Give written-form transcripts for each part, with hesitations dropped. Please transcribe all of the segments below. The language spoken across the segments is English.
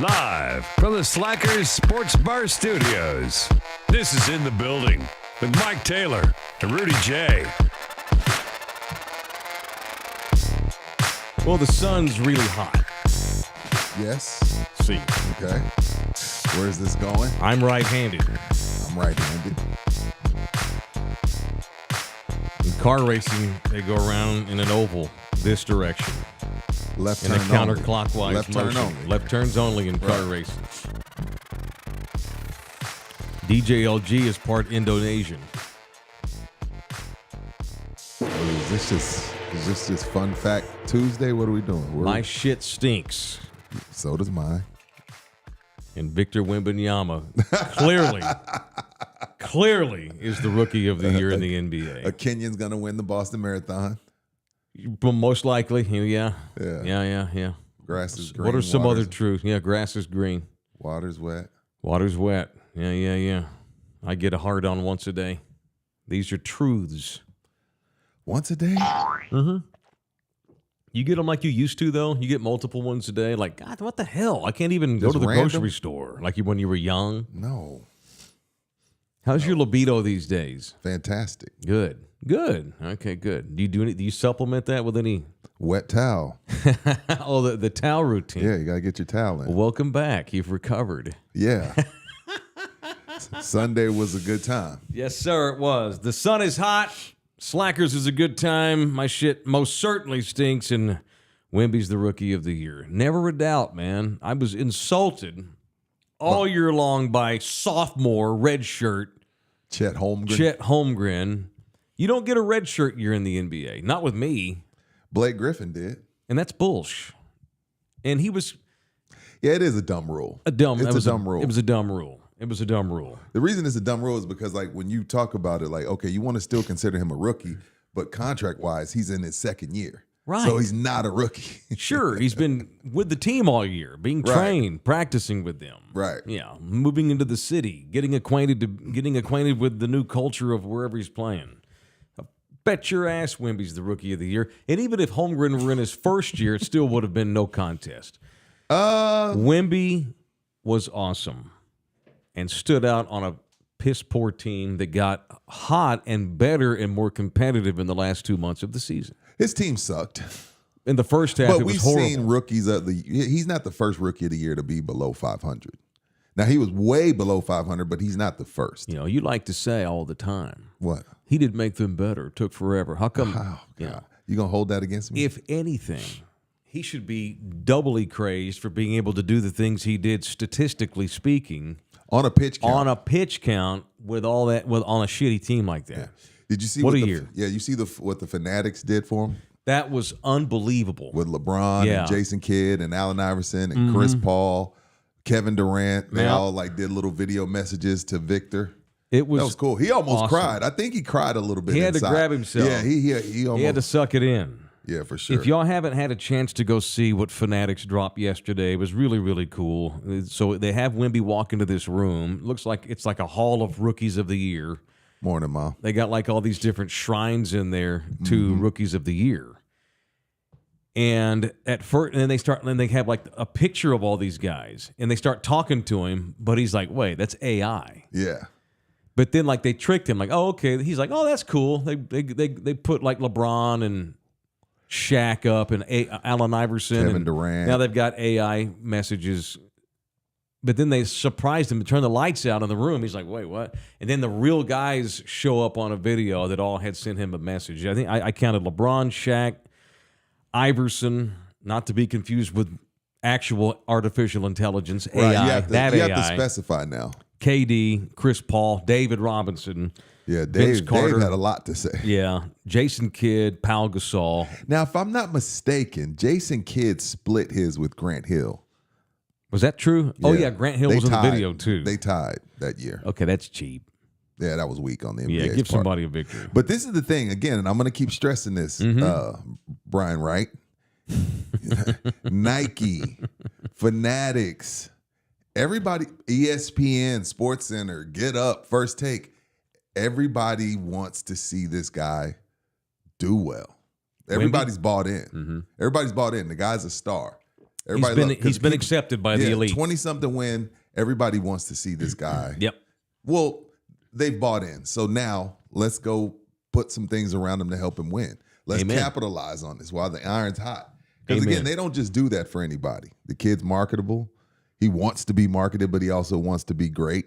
Live from the Slackers Sports Bar Studios. This is In the Building with Mike Taylor and Rudy Jay. Well, the sun's really hot. Yes. See. Okay. Where's this going? I'm right-handed. I'm right-handed. In car racing, they go around in an oval this direction. Left in turn a counterclockwise only. Left motion. turn only. Left turns only in car racing. DJLG is part Indonesian. Is this just fun fact Tuesday? What are we doing? My shit stinks. So does mine. And Victor Wembanyama clearly is the rookie of the year in the NBA. A Kenyan's gonna win the Boston Marathon. Most likely, yeah. Grass is green. What are some other truths? Yeah, grass is green. Water's wet. Water's wet. Yeah. I get a hard on once a day. These are truths. Once a day? Mm-hmm. You get them like you used to, though? You get multiple ones a day? Like, God, what the hell? I can't even go to the grocery store like when you were young. No. How's your libido these days? Fantastic. Good. Okay, good. Do you supplement that with any? Wet towel. Oh, the towel routine. Yeah, you got to get your towel in. Well, welcome back. You've recovered. Yeah. Sunday was a good time. Yes, sir, it was. The sun is hot. Slackers is a good time. My shit most certainly stinks, and Wemby's the rookie of the year. Never a doubt, man. I was insulted all year long by sophomore red shirt Chet Holmgren. You don't get a red shirt year in the NBA. Not with me. Blake Griffin did. And that's bullshit. And he was... Yeah, it is a dumb rule. It's a dumb rule. It was a dumb rule. The reason it's a dumb rule is because, like, when you talk about it, like, okay, you want to still consider him a rookie, but contract-wise, he's in his second year. Right. So he's not a rookie. Sure, he's been with the team all year, being trained, practicing with them. Right. Yeah, moving into the city, getting acquainted with the new culture of wherever he's playing. I bet your ass Wemby's the rookie of the year. And even if Holmgren were in his first year, it still would have been no contest. Wemby was awesome and stood out on a piss-poor team that got hot and better and more competitive in the last 2 months of the season. His team sucked. In the first half, it was horrible. We've seen rookies he's not the first rookie of the year to be below 500. Now, he was way below 500, but he's not the first. You know, you like to say all the time. What? He did make them better. It took forever. How come? Oh, God. You going to hold that against me? If anything, he should be doubly crazed for being able to do the things he did, statistically speaking, on a pitch count. On a pitch count with all that, on a shitty team like that. Yeah. Did you see what a year? Yeah, you see what the Fanatics did for him? That was unbelievable. With LeBron and Jason Kidd and Allen Iverson and Chris Paul, Kevin Durant. They all did little video messages to Victor. That was cool. He almost cried. I think he cried a little bit. He had inside. to grab himself. Yeah, he almost had to suck it in. Yeah, for sure. If y'all haven't had a chance to go see what Fanatics dropped yesterday, it was really, really cool. So they have Wemby walk into this room. Looks like it's like a hall of rookies of the year. Morning, Mom. They got like all these different shrines in there to rookies of the year. And at first, and then they have like a picture of all these guys, and they start talking to him, but he's like, "Wait, that's AI." Yeah. But then like they tricked him, like, "Oh, okay." He's like, "Oh, that's cool." They put like LeBron and Shaq up and Allen Iverson, Kevin Durant. Now they've got AI messages. But then they surprised him to turn the lights out in the room. He's like, "Wait, what?" And then the real guys show up on a video that all had sent him a message. I think I counted LeBron, Shaq, Iverson, not to be confused with actual artificial intelligence, AI. Right, you have to specify now. KD, Chris Paul, David Robinson. Yeah, Vince Carter. Dave had a lot to say. Yeah, Jason Kidd, Pau Gasol. Now, if I'm not mistaken, Jason Kidd split his with Grant Hill. Was that true? Yeah. Oh, yeah, Grant Hill was in the video, too. They tied that year. Okay, that's cheap. Yeah, that was weak on the NBA's Yeah, give somebody a victory. But this is the thing, again, and I'm going to keep stressing this, Brian Wright. Nike, Fanatics, everybody, ESPN, SportsCenter, Get Up, First Take, everybody wants to see this guy do well. Everybody's bought in. Everybody's bought in. The guy's a star. He's been accepted by the elite. 20-something win. Everybody wants to see this guy. Yep. Well, they've bought in. So now let's go put some things around him to help him win. Let's capitalize on this while the iron's hot. Because again, they don't just do that for anybody. The kid's marketable. He wants to be marketed, but he also wants to be great.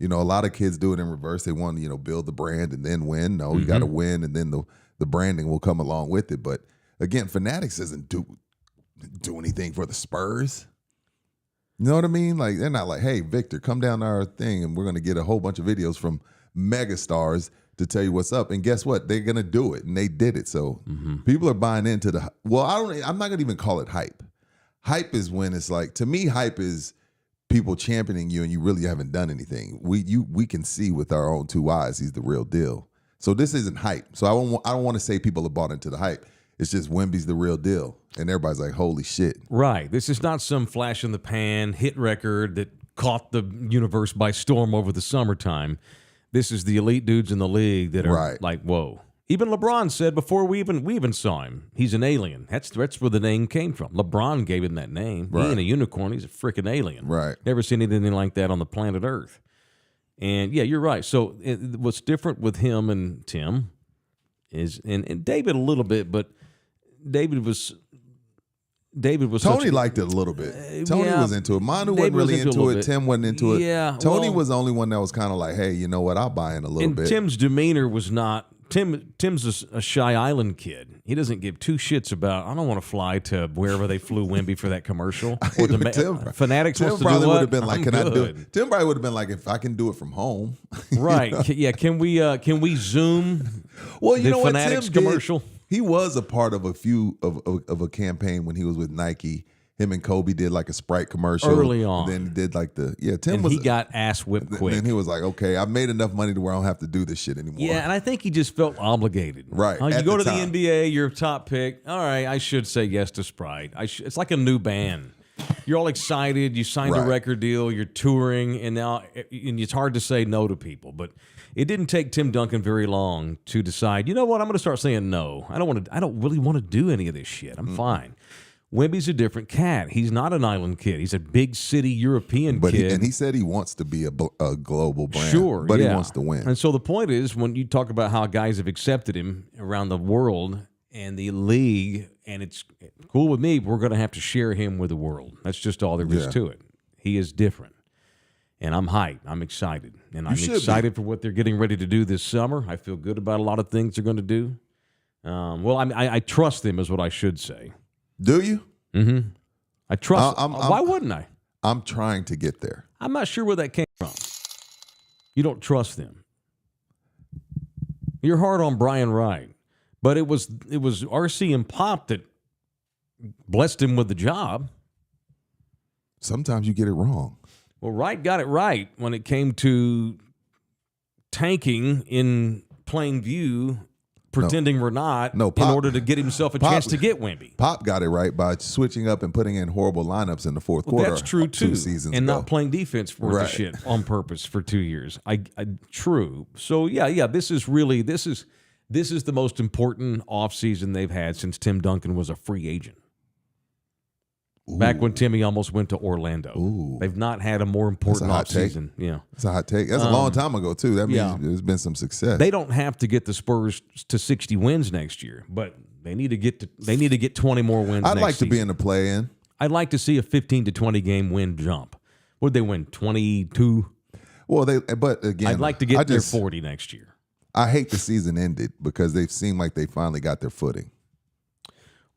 A lot of kids do it in reverse. They want to, build the brand and then win. No, you got to win, and then the branding will come along with it. But again, Fanatics doesn't do anything for the Spurs. You know what I mean? Like, they're not like, hey, Victor, come down to our thing, and we're going to get a whole bunch of videos from megastars to tell you what's up. And guess what? They're going to do it, and they did it. So people are buying into I'm not going to even call it hype. Hype is when it's like, to me, hype is people championing you and you really haven't done anything. We can see with our own two eyes he's the real deal. So this isn't hype. So I don't want to say people have bought into the hype. It's just Wemby's the real deal. And everybody's like, holy shit. Right. This is not some flash in the pan hit record that caught the universe by storm over the summertime. This is the elite dudes in the league that are like, whoa. Even LeBron said before we even saw him, he's an alien. That's where the name came from. LeBron gave him that name. Right. He ain't a unicorn. He's a freaking alien. Right. Never seen anything like that on the planet Earth. And, yeah, you're right. So what's different with him and Tim is, and David a little bit, but David was Tony liked it a little bit. Tony was into it. Manu wasn't really into it. Tim wasn't into it. Yeah, Tony was the only one that was kind of like, hey, you know what? I'll buy in a little bit. Tim's demeanor was not. Tim's a shy island kid. He doesn't give two shits about. I don't want to fly to wherever they flew Wemby for that commercial. Or Fanatics Tim wants to probably do would have been like, I'm "Can good. I do it?" Tim probably would have been like, "If I can do it from home." Right? Yeah. Can we Zoom? Well, you the know what? Fanatics Tim commercial. He was a part of a few of a campaign when he was with Nike. Him and Kobe did like a Sprite commercial early on. And then did like he got ass whipped quick. And he was like, okay, I've made enough money to where I don't have to do this shit anymore. Yeah, and I think he just felt obligated. Right. You go to the NBA, you're a top pick. All right, I should say yes to Sprite. It's like a new band. You're all excited. You signed a record deal. You're touring, and now it's hard to say no to people. But it didn't take Tim Duncan very long to decide. You know what? I'm going to start saying no. I don't really want to do any of this shit. I'm fine. Wemby's a different cat. He's not an island kid. He's a big city European kid. And he said he wants to be a global brand. Sure, but he wants to win. And so the point is, when you talk about how guys have accepted him around the world and the league, and it's cool with me, we're going to have to share him with the world. That's just all there is to it. He is different. And I'm hyped. I'm excited. And I'm excited for what they're getting ready to do this summer. I feel good about a lot of things they're going to do. I trust them is what I should say. Do you? Mm-hmm. I trust. Why wouldn't I? I'm trying to get there. I'm not sure where that came from. You don't trust them. You're hard on Brian Wright, but it was RC and Pop that blessed him with the job. Sometimes you get it wrong. Well, Wright got it right when it came to tanking in plain view. Pretending we're not, in order to get himself a chance to get Wemby. Pop got it right by switching up and putting in horrible lineups in the fourth quarter. That's true too. 2 seasons and ago. Not playing defense for the shit on purpose for 2 years. True. So yeah. This is the most important offseason they've had since Tim Duncan was a free agent. Ooh. Back when Timmy almost went to Orlando. Ooh. They've not had a more important offseason. Yeah. That's a hot take. That's a long time ago, too. That means there's been some success. They don't have to get the Spurs to 60 wins next year, but they need to get 20 more wins I'd next like to season. be in the play-in. I'd like to see a 15 to 20 game win jump. Would they win 22? Well, but again, I'd like to get their 40 next year. I hate the season ended because they seem like they finally got their footing.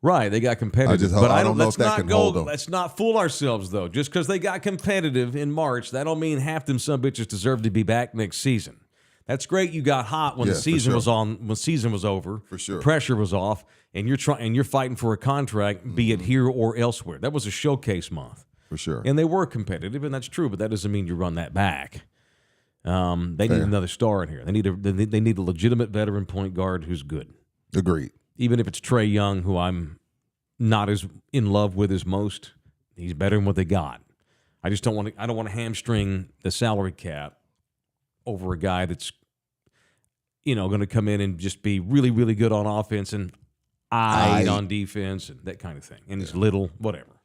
Right, they got competitive. I don't know if that can hold them. Let's not fool ourselves, though. Just because they got competitive in March, that don't mean half them some bitches deserve to be back next season. That's great. You got hot when the season was on. When the season was over, for sure, the pressure was off, and you're fighting for a contract, be it here or elsewhere. That was a showcase month, for sure. And they were competitive, and that's true. But that doesn't mean you run that back. They need another star in here. They need a legitimate veteran point guard who's good. Agreed. Even if it's Trae Young, who I'm not as in love with as most, he's better than what they got. I just don't want to hamstring the salary cap over a guy that's, going to come in and just be really, really good on offense and on defense and that kind of thing. And he's little, whatever.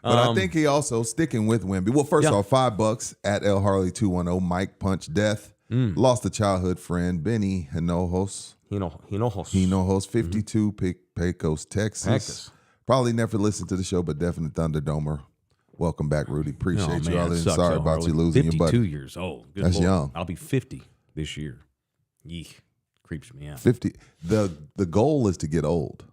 But I think he also sticking with Wemby. Well, first off, $5 at El Harley 210. Mike Punch Death lost a childhood friend, Benny Hinojos. Hinojos, 52, Pecos, Texas. Probably never listened to the show, but definite Thunderdomer. Welcome back, Rudy. Appreciate you all. Sorry about you losing your buddy. 52 years old. Good That's Lord. young. I'll be 50 this year. Yeek. Creeps me out. 50. The goal is to get old.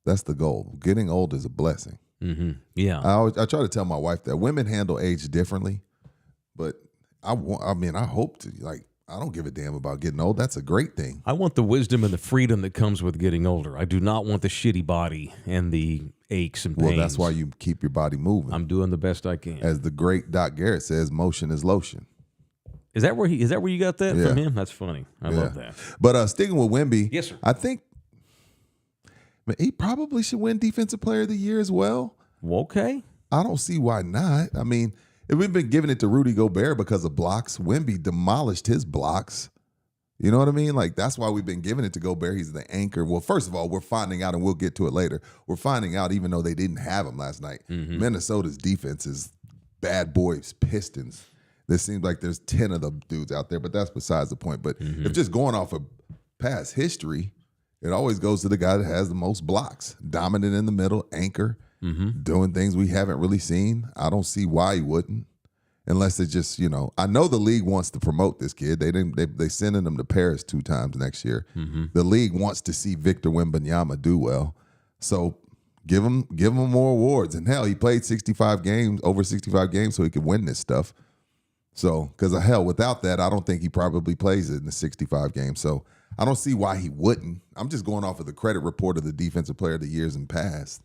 That's the goal. Getting old is a blessing. Mm-hmm. Yeah. I try to tell my wife that women handle age differently, but I hope to, like, I don't give a damn about getting old. That's a great thing. I want the wisdom and the freedom that comes with getting older. I do not want the shitty body and the aches and pains. Well, that's why you keep your body moving. I'm doing the best I can. As the great Doc Garrett says, motion is lotion. Is that where you got that from him? That's funny. I love that. But sticking with Wemby, yes, sir. I think he probably should win Defensive Player of the Year as well. Okay. I don't see why not. I mean, if we've been giving it to Rudy Gobert because of blocks, Wemby demolished his blocks. You know what I mean? Like, that's why we've been giving it to Gobert. He's the anchor. Well, first of all, we're finding out, and we'll get to it later, we're finding out, even though they didn't have him last night, Minnesota's defense is bad boys, Pistons. There seems like there's 10 of the dudes out there, but that's besides the point. But if just going off of past history, it always goes to the guy that has the most blocks. Dominant in the middle, anchor, doing things we haven't really seen. I don't see why he wouldn't, unless it just, I know the league wants to promote this kid. They sending him to Paris 2 times next year. The league wants to see Victor Wembanyama do well. So give him more awards. And hell, he played over 65 games so he could win this stuff. So, because hell, without that, I don't think he probably plays it in the 65 games. So, I don't see why he wouldn't. I'm just going off of the credit report of the Defensive Player of the Years in past.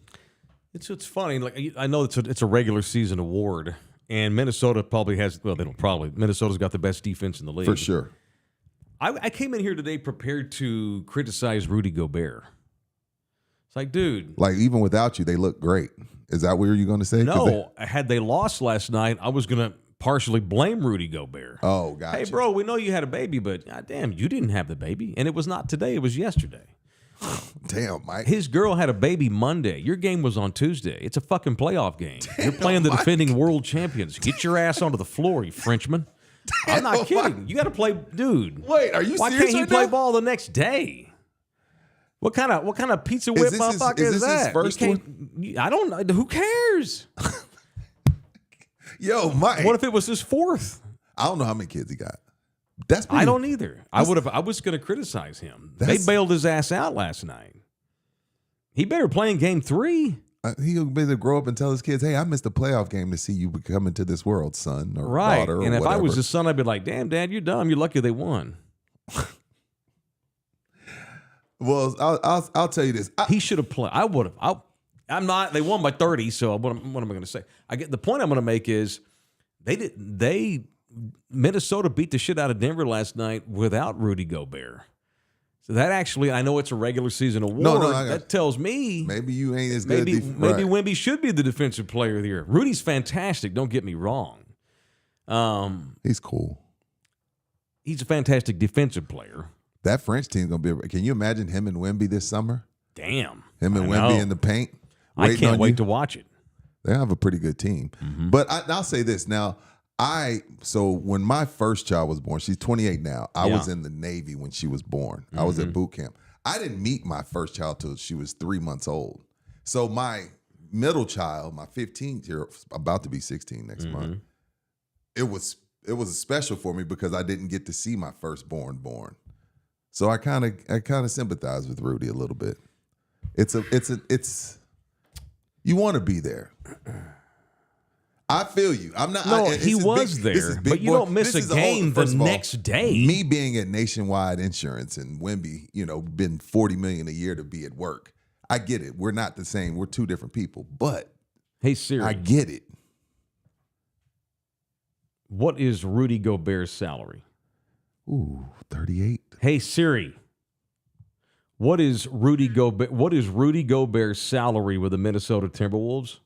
It's funny. Like, I know it's a regular season award, and Minnesota probably has. Well, they don't probably. Minnesota's got the best defense in the league for sure. I came in here today prepared to criticize Rudy Gobert. It's like, dude, like even without you, they look great. Is that what you're going to say? No, had they lost last night, I was going to partially blame Rudy Gobert. Oh, gotcha. Hey, bro, we know you had a baby, but goddamn, you didn't have the baby. And it was not today. It was yesterday. Damn, Mike. His girl had a baby Monday. Your game was on Tuesday. It's a fucking playoff game. You're playing the defending world champions. Get your ass onto the floor, you Frenchman. I'm not kidding. You got to play, dude. Wait, are you serious? Why can't he right play now? ball the next day? What kind of pizza whip motherfucker is that? His first one? I don't know. Who cares? Yo, Mike. What if it was his 4th? I don't know how many kids he got. I don't either. I was going to criticize him. They bailed his ass out last night. He better play in game 3. He'll better grow up and tell his kids, "Hey, I missed a playoff game to see you come into this world, son or daughter." Or and if whatever. I was his son, I'd be like, "Damn, Dad, you're dumb. You're lucky they won." Well, I'll tell you this. He should have played. I would have. I'm not. They won by 30. So what am I going to say? The point I'm going to make is Minnesota beat the shit out of Denver last night without Rudy Gobert. So that actually, I know it's a regular season award. No, that tells me maybe you ain't as good. Maybe Wemby should be the defensive player of the year. Rudy's fantastic. Don't get me wrong. He's cool. He's a fantastic defensive player. That French team's gonna be. Can you imagine him and Wemby this summer? Damn, him and Wemby in the paint. I can't wait to watch it. They have a pretty good team. But I'll say this now. So when my first child was born, she's 28 now. I was in the Navy when she was born. I was at boot camp. I didn't meet my first child till she was 3 months old. So my middle child, my 15-year-old, about to be 16 next month, it was special for me because I didn't get to see my firstborn born. So I kind of sympathize with Rudy a little bit. It's you want to be there. I feel you. I'm not. No, he was there, but you don't miss a game the next day. Me being at Nationwide Insurance and Wemby, been $40 million a year to be at work. I get it. We're not the same. We're two different people. But hey, Siri, I get it. What is Rudy Gobert's salary? Ooh, 38. Hey, Siri, what is Rudy Gobert's salary with the Minnesota Timberwolves?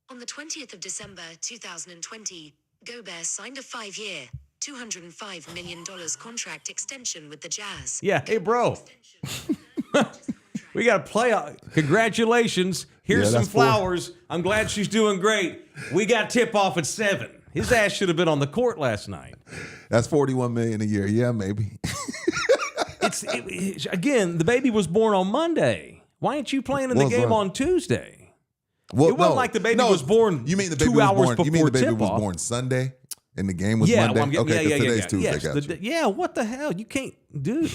On the 20th of December 2020, Gobert signed a 5-year, $205 million contract extension with the Jazz. Yeah, hey, bro. We got a playoff. Congratulations. Here's some that's four. flowers. I'm glad she's doing great. We got tip-off at 7. His ass should have been on the court last night. That's $41 million a year. Yeah, maybe. Again, the baby was born on Monday. Why ain't you playing in the game on Tuesday? Well, it wasn't like the baby was born. You mean the baby 2 hours was born, before You mean the baby tip-off. was born Sunday and the game was Monday? Okay, today's Tuesday. Yes, Gotcha. what the hell? You can't do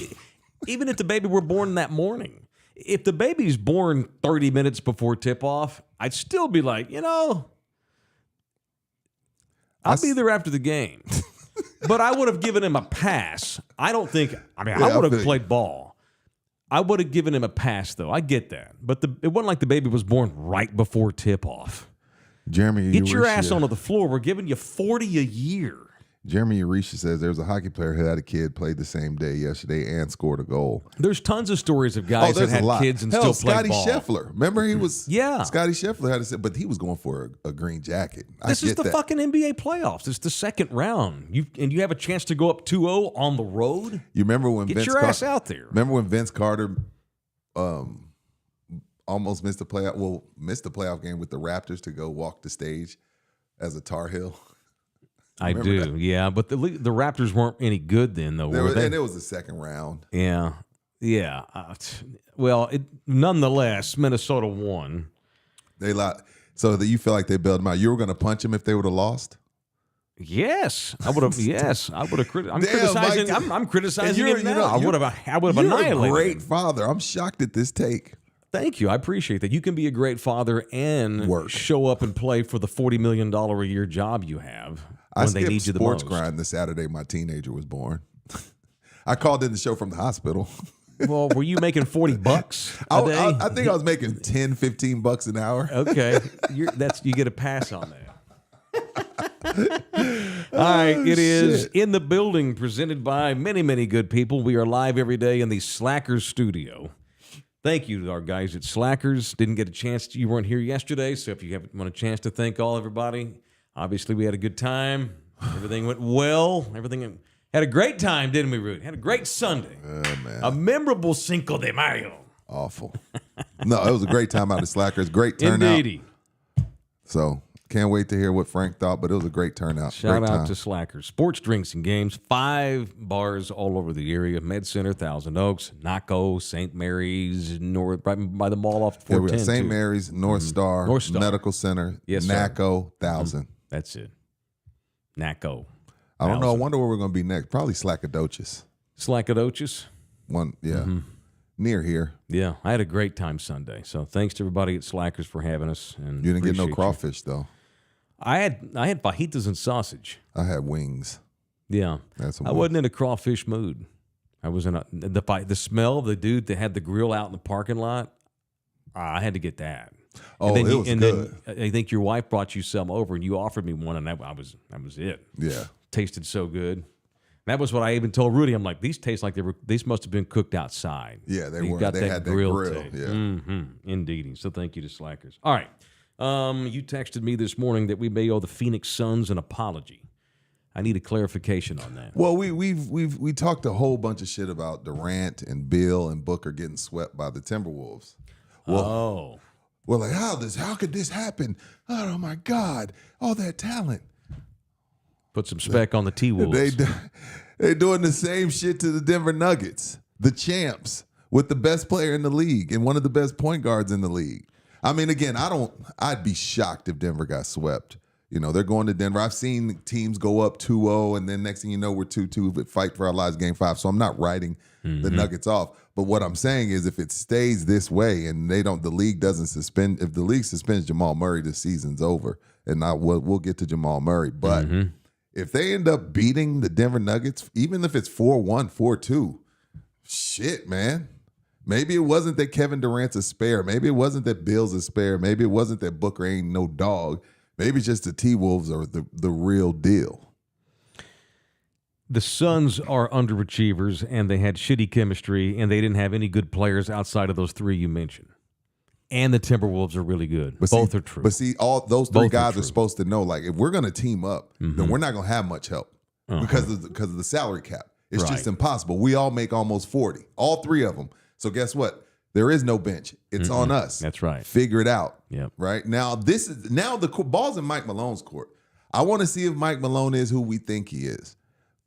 even if the baby were born that morning. If the baby's born 30 minutes before tip-off, I'd still be like, I'll be there after the game. But I would have given him a pass. I would have played ball. I would have given him a pass, though. I get that. But it wasn't like the baby was born right before tip-off. Jeremy, get your ass onto the floor. We're giving you $40 a year. Jeremy Urisha says there's a hockey player who had a kid played the same day yesterday and scored a goal. There's tons of stories of guys that had kids and still played ball. Scotty Scheffler. Remember he was Scotty Scheffler had but he was going for a green jacket. This is the fucking NBA playoffs. It's the second round. You have a chance to go up 2-0 on the road. You remember when Get your ass out there. Remember when Vince Carter almost missed the playoff game with the Raptors to go walk the stage as a Tar Heel? I do, that? Yeah. But the Raptors weren't any good then, though, were they? And it was the second round. Yeah. Nonetheless, Minnesota won. They lied. So that you feel like they bailed them out. You were going to punch them if they would have lost? Yes, I would have. I would have. I'm criticizing. Mike, I'm criticizing him now. I would have annihilated. You're a great father. I'm shocked at this take. Thank you. I appreciate that. You can be a great father and show up and play for the $40 million a year job you have when they need you the most. I skipped sports grind the Saturday my teenager was born. I called in the show from the hospital. Well, were you making $40 a day? I think I was making $10, $15 an hour. Okay, you get a pass on that. All right, it is In the Building, presented by many, many good people. We are live every day in the Slackers studio. Thank you to our guys at Slackers. Didn't get a chance. You weren't here yesterday, so if you haven't want a chance to thank everybody, obviously we had a good time. Everything went well. Everything had a great time, didn't we, Rudy? Had a great Sunday. Man. A memorable Cinco de Mayo. Awful. No, it was a great time out at Slackers. Great turnout. Indeedy. So can't wait to hear what Frank thought, but it was a great turnout. Shout out to Slackers. Sports, drinks, and games. 5 bars all over the area. Med Center, Thousand Oaks, Naco, St. Mary's, right by the mall off 410. St. Mary's, North Star, Medical Center, Naco, Thousand. That's it. Naco. I don't know. I wonder where we're going to be next. Probably Slackadocious. Slackadocious? Near here. Yeah, I had a great time Sunday. So thanks to everybody at Slackers for having us. And you didn't get no crawfish, though. I had fajitas and sausage. I had wings. Yeah. I wasn't in a crawfish mood. I was in the smell of the dude that had the grill out in the parking lot. I had to get that. Oh, it was good. Then I think your wife brought you some over, and you offered me one, and that was it. Yeah. Tasted so good. That was what I even told Rudy. I'm like, these taste like these must have been cooked outside. Yeah, they were. Got they that had grill that grill. taste. Yeah. Mm-hmm. Indeed. So thank you to Slackers. All right. You texted me this morning that we may owe the Phoenix Suns an apology. I need a clarification on that. Well, we talked a whole bunch of shit about Durant and Bill and Booker getting swept by the Timberwolves. Well, we're like, how could this happen? Oh my God, all that talent. Put some spec on the T-Wolves. They're doing the same shit to the Denver Nuggets, the champs, with the best player in the league and one of the best point guards in the league. I mean, again, I'd be shocked if Denver got swept. You know, they're going to Denver. I've seen teams go up 2-0, and then next thing you know, we're 2-2, but fight for our lives game 5. So I'm not writing the Nuggets off. But what I'm saying is if it stays this way and the league doesn't suspend, if the league suspends Jamal Murray, the season's over. And we'll get to Jamal Murray. But if they end up beating the Denver Nuggets, even if it's 4-1, 4-2, shit, man. Maybe it wasn't that Kevin Durant's a spare. Maybe it wasn't that Bill's a spare. Maybe it wasn't that Booker ain't no dog. Maybe it's just the T-Wolves are the real deal. The Suns are underachievers, and they had shitty chemistry, and they didn't have any good players outside of those 3 you mentioned. And the Timberwolves are really good. Both are true. But see, all those 3 guys are supposed to know, like, if we're going to team up, then we're not going to have much help because of the salary cap. It's just impossible. We all make almost 40, all 3 of them. So guess what? There is no bench. It's on us. That's right. Figure it out. Yep. Right now, the ball's in Mike Malone's court. I want to see if Mike Malone is who we think he is.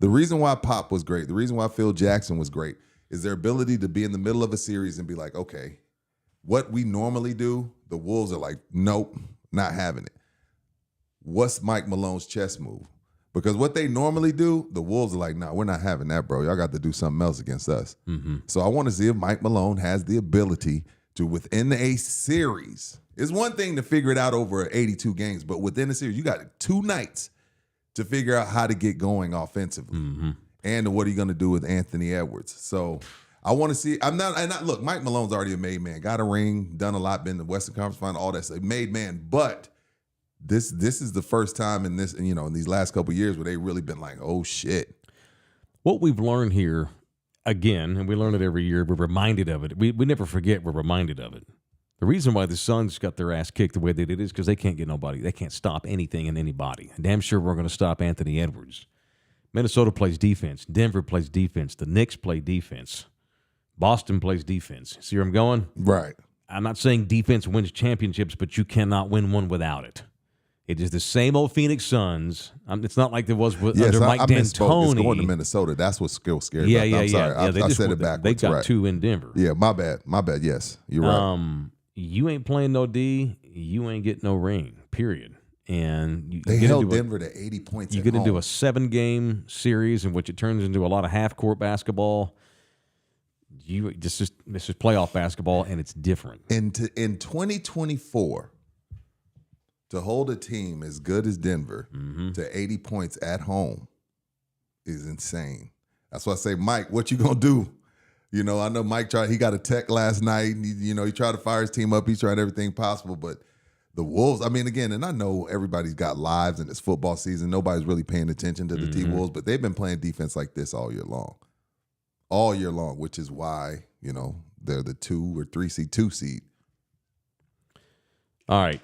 The reason why Pop was great, the reason why Phil Jackson was great, is their ability to be in the middle of a series and be like, okay, what we normally do, the Wolves are like, nope, not having it. What's Mike Malone's chess move? Because what they normally do, the Wolves are like, no, we're not having that, bro. Y'all got to do something else against us. Mm-hmm. So I want to see if Mike Malone has the ability to, within a series, it's one thing to figure it out over 82 games, but within a series, you got 2 nights to figure out how to get going offensively. Mm-hmm. And what are you going to do with Anthony Edwards? So I want to see. Look, Mike Malone's already a made man. Got a ring, done a lot, been in the Western Conference Final, all that stuff. Made man, but This is the first time in these last couple of years where they really been like, oh shit. What we've learned here, again, and we learn it every year, we're reminded of it. We never forget, we're reminded of it. The reason why the Suns got their ass kicked the way they did is because they can't get nobody. They can't stop anything and anybody. Damn sure we're going to stop Anthony Edwards. Minnesota plays defense. Denver plays defense. The Knicks play defense. Boston plays defense. See where I'm going? Right. I'm not saying defense wins championships, but you cannot win one without it. It is the same old Phoenix Suns. It's not like there was under Mike D'Antoni. It's going to Minnesota. That's what's still scary. Yeah, I'm sorry. I said it backwards. They got right. 2 in Denver. Yeah, my bad. Yes, you're right. You ain't playing no D. You ain't getting no ring, period. And they held Denver to 80 points. You get into a 7-game series in which it turns into a lot of half-court basketball. This is playoff basketball, and it's different. In 2024, to hold a team as good as Denver to 80 points at home is insane. That's why I say, Mike, what you gonna do? I know Mike he got a tech last night. He tried to fire his team up. He's tried everything possible, but the Wolves, again, and I know everybody's got lives in this football season. Nobody's really paying attention to the T-Wolves, but they've been playing defense like this all year long, which is why, they're the 2 or 3 seed, 2 seed. All right.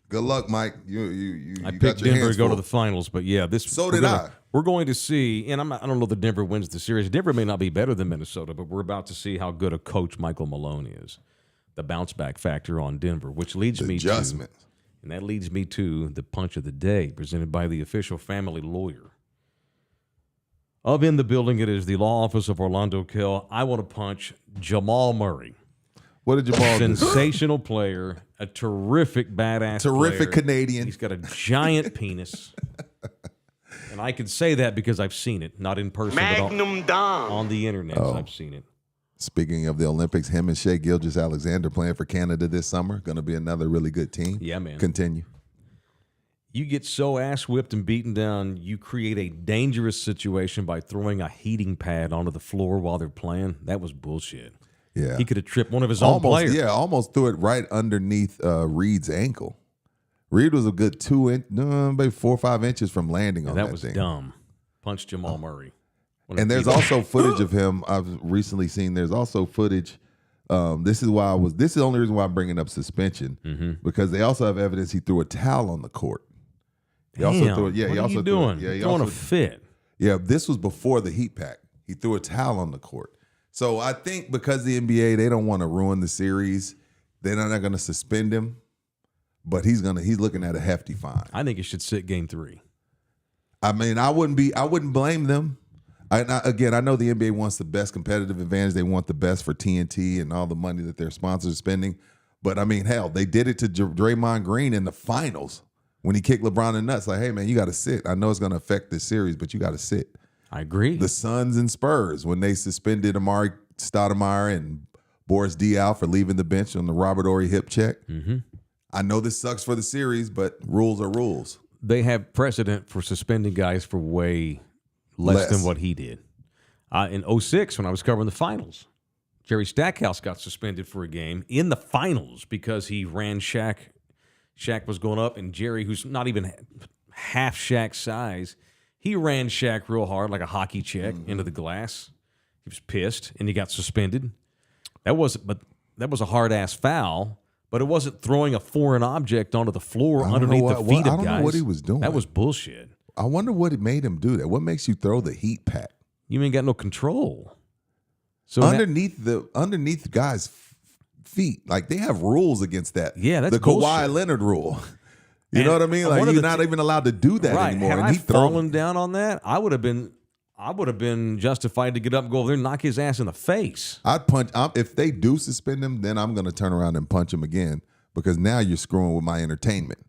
Good luck, Mike. I picked Denver to go to the finals, but yeah, So did I. We're going to see, and I don't know that Denver wins the series. Denver may not be better than Minnesota, but we're about to see how good a coach Michael Malone is. The bounce back factor on Denver, which leads me to, and that leads me to the punch of the day, presented by the official family lawyer. Up in the building, it is the law office of Orlando Kell. I want to punch Jamal Murray. What did Jamal do? Sensational player, a terrific badass Terrific player. Canadian. He's got a giant penis. And I can say that because I've seen it, not in person, but on the internet. I've seen it. Speaking of the Olympics, him and Shai Gilgeous-Alexander playing for Canada this summer. Going to be another really good team. Yeah, man. Continue. You get so ass-whipped and beaten down, you create a dangerous situation by throwing a heating pad onto the floor while they're playing. That was bullshit. Yeah. He could have tripped one of his own players. Yeah, almost threw it right underneath Reed's ankle. Reed was a good 4 or 5 inches from landing on that thing. That was dumb. Punch Jamal Murray. And there's also footage of him I've recently seen. There's also footage. This is the only reason why I'm bringing up suspension, because they also have evidence he threw a towel on the court. He also threw it. Yeah, what are you doing? He throwing a fit. Yeah, this was before the heat pack. He threw a towel on the court. So I think because the NBA, they don't want to ruin the series, they're not going to suspend him. But he's looking at a hefty fine. I think he should sit game 3. I wouldn't blame them. I know the NBA wants the best competitive advantage. They want the best for TNT and all the money that their sponsors are spending. But hell, they did it to Draymond Green in the finals when he kicked LeBron in the nuts. Like, hey man, you got to sit. I know it's going to affect this series, but you got to sit. I agree. The Suns and Spurs when they suspended Amari Stoudemire and Boris Diaw for leaving the bench on the Robert Horry hip check. Mm-hmm. I know this sucks for the series, but rules are rules. They have precedent for suspending guys for way less than what he did. In 2006, when I was covering the finals, Jerry Stackhouse got suspended for a game in the finals because he ran Shaq. Shaq was going up, and Jerry, who's not even half Shaq's size, he ran Shaq real hard, like a hockey check, into the glass. He was pissed, and he got suspended. That was a hard-ass foul. But it wasn't throwing a foreign object onto the floor underneath the feet of guys. I don't know what he was doing. That was bullshit. I wonder what it made him do that. What makes you throw the heat pack? You ain't got no control. So underneath guys' feet. Like, they have rules against that. Yeah, that's the Kawhi bullshit. Leonard rule. You And know what I mean? Like, you're not even allowed to do that right. anymore. Had and I he fallen down on that, I would have been justified to get up and go over there and knock his ass in the face. I'd punch. If they do suspend him, then I'm going to turn around and punch him again, because now you're screwing with my entertainment.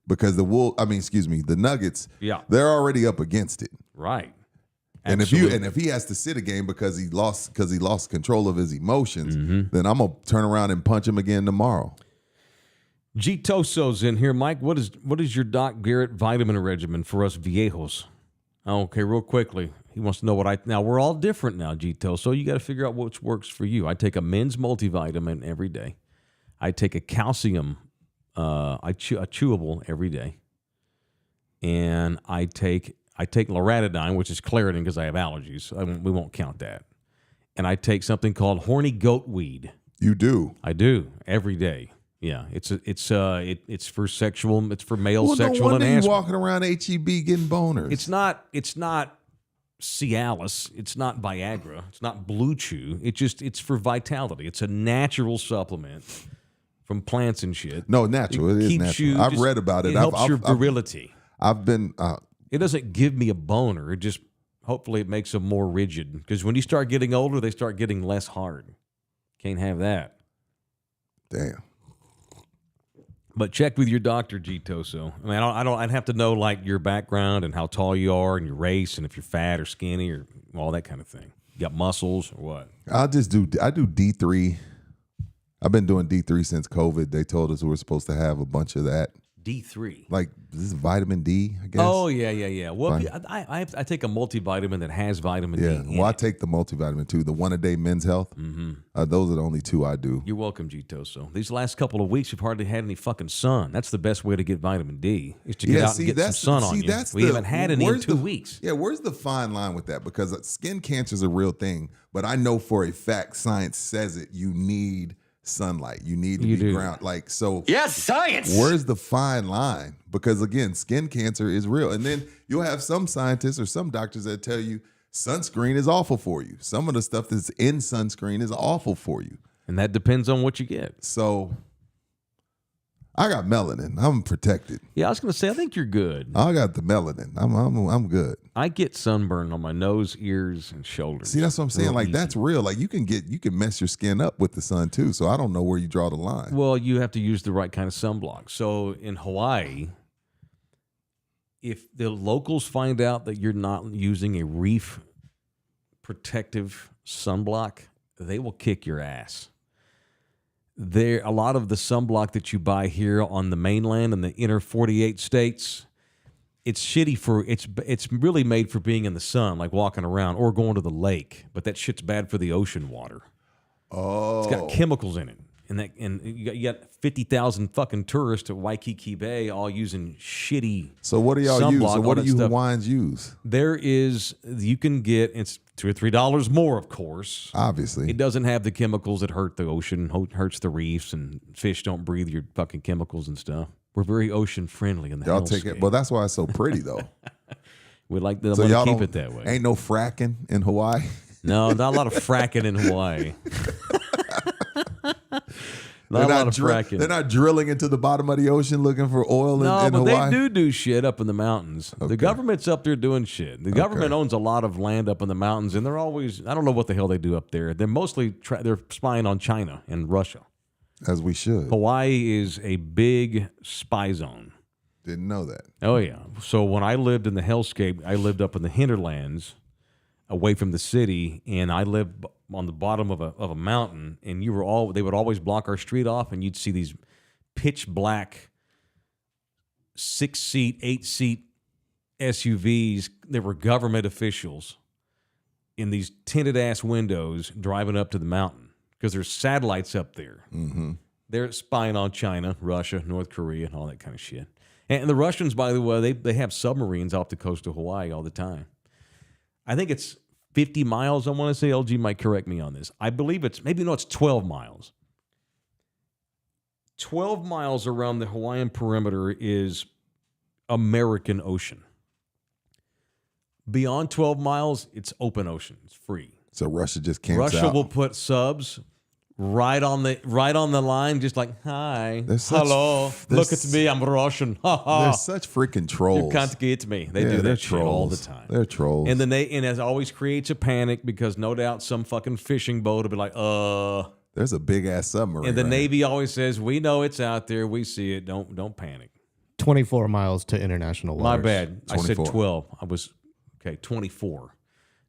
Because the Nuggets, they're already up against it. Right. And if he has to sit a game because he lost control of his emotions, then I'm gonna turn around and punch him again tomorrow. G Toso's in here, Mike. What is your Doc Garrett vitamin regimen for us viejos? Okay, real quickly. He wants to know now we're all different now, G Toso. You got to figure out which works for you. I take a men's multivitamin every day. I take a calcium, a chewable every day, and I take loratadine, which is Claritin because I have allergies. We won't count that. And I take something called horny goat weed. You do? I do every day. Yeah, it's for sexual. It's for male sexual no wonder enhancement. You walking around HEB getting boners. It's not Cialis. It's not Viagra. It's not Blue Chew. It's for vitality. It's a natural supplement from plants and shit. No, natural. It is natural. I've read about it. It helps your virility. I've been. It doesn't give me a boner. It just hopefully it makes them more rigid. Because when you start getting older, they start getting less hard. Can't have that. Damn. But check with your doctor, G Toso. I mean, I'd have to know like your background and how tall you are and your race and if you're fat or skinny or all that kind of thing. You got muscles or what? I do D3. I've been doing D3 since COVID. They told us we were supposed to have a bunch of that. D3. Like, this is vitamin D, I guess. Oh, yeah. Well, I take a multivitamin that has vitamin D. Yeah, well, I take the multivitamin too. The one-a-day Men's Health. Those are the only two I do. You're welcome, G Toso. These last couple of weeks, you've hardly had any fucking sun. That's the best way to get vitamin D, is to get out and get some sun on you. We haven't had any in 2 weeks. Yeah, where's the fine line with that? Because skin cancer is a real thing, but I know for a fact science says it. You need sunlight. You need to be grounded. Like, so. Yes, science. Where's the fine line? Because again, skin cancer is real. And then you'll have some scientists or some doctors that tell you sunscreen is awful for you. Some of the stuff that's in sunscreen is awful for you. And that depends on what you get. So I got melanin. I'm protected. Yeah, I was going to say, I think you're good. I got the melanin. I'm good. I get sunburn on my nose, ears, and shoulders. See, that's what I'm saying. Like, easy. That's real. Like, you can mess your skin up with the sun too. So I don't know where you draw the line. Well, you have to use the right kind of sunblock. So in Hawaii, if the locals find out that you're not using a reef protective sunblock, they will kick your ass. A lot of the sunblock that you buy here on the mainland and the inner 48 states, it's shitty it's really made for being in the sun, like walking around or going to the lake. But that shit's bad for the ocean water. Oh, it's got chemicals in it, and you got 50,000 fucking tourists at Waikiki Bay all using shitty. So what do y'all sunblock, use? So what do you stuff. Hawaiians use? You can get, it's $2 or $3 more, of course. Obviously, it doesn't have the chemicals that hurt the ocean, hurts the reefs, and fish don't breathe your fucking chemicals and stuff. We're very ocean friendly in the y'all take it. Well, that's why it's so pretty though. We like to keep it that way. Ain't no fracking in Hawaii. No, not a lot of fracking in Hawaii. They're not drilling into the bottom of the ocean looking for oil in Hawaii. No, but they do shit up in the mountains. Okay. The government's up there doing shit. The government owns a lot of land up in the mountains, and they're always, I don't know what the hell they do up there. They're mostly they're spying on China and Russia. As we should. Hawaii is a big spy zone. Didn't know that. Oh, yeah. So when I lived in the hellscape, I lived up in the hinterlands away from the city, and I lived on the bottom of a mountain, and they would always block our street off, and you'd see these pitch black 6-seat, 8-seat SUVs that were government officials in these tinted ass windows driving up to the mountain because there's satellites up there. Mm-hmm. They're spying on China, Russia, North Korea, and all that kind of shit. And the Russians, by the way, they have submarines off the coast of Hawaii all the time. I think it's 50 miles, I want to say. LG might correct me on this. I believe it's 12 miles. 12 miles around the Hawaiian perimeter is American ocean. Beyond 12 miles, it's open ocean. It's free. So Russia just camps Russia out. will put subs right on the line, just like, hi, hello, look at me, I'm Russian. They're such freaking trolls. You can't get me. They do that shit all the time. They're trolls. And it always creates a panic because no doubt some fucking fishing boat will be like, There's a big ass submarine. And the Navy always says, we know it's out there. We see it. Don't panic. 24 miles to international waters. My bad. 24. I said 12. I was, 24.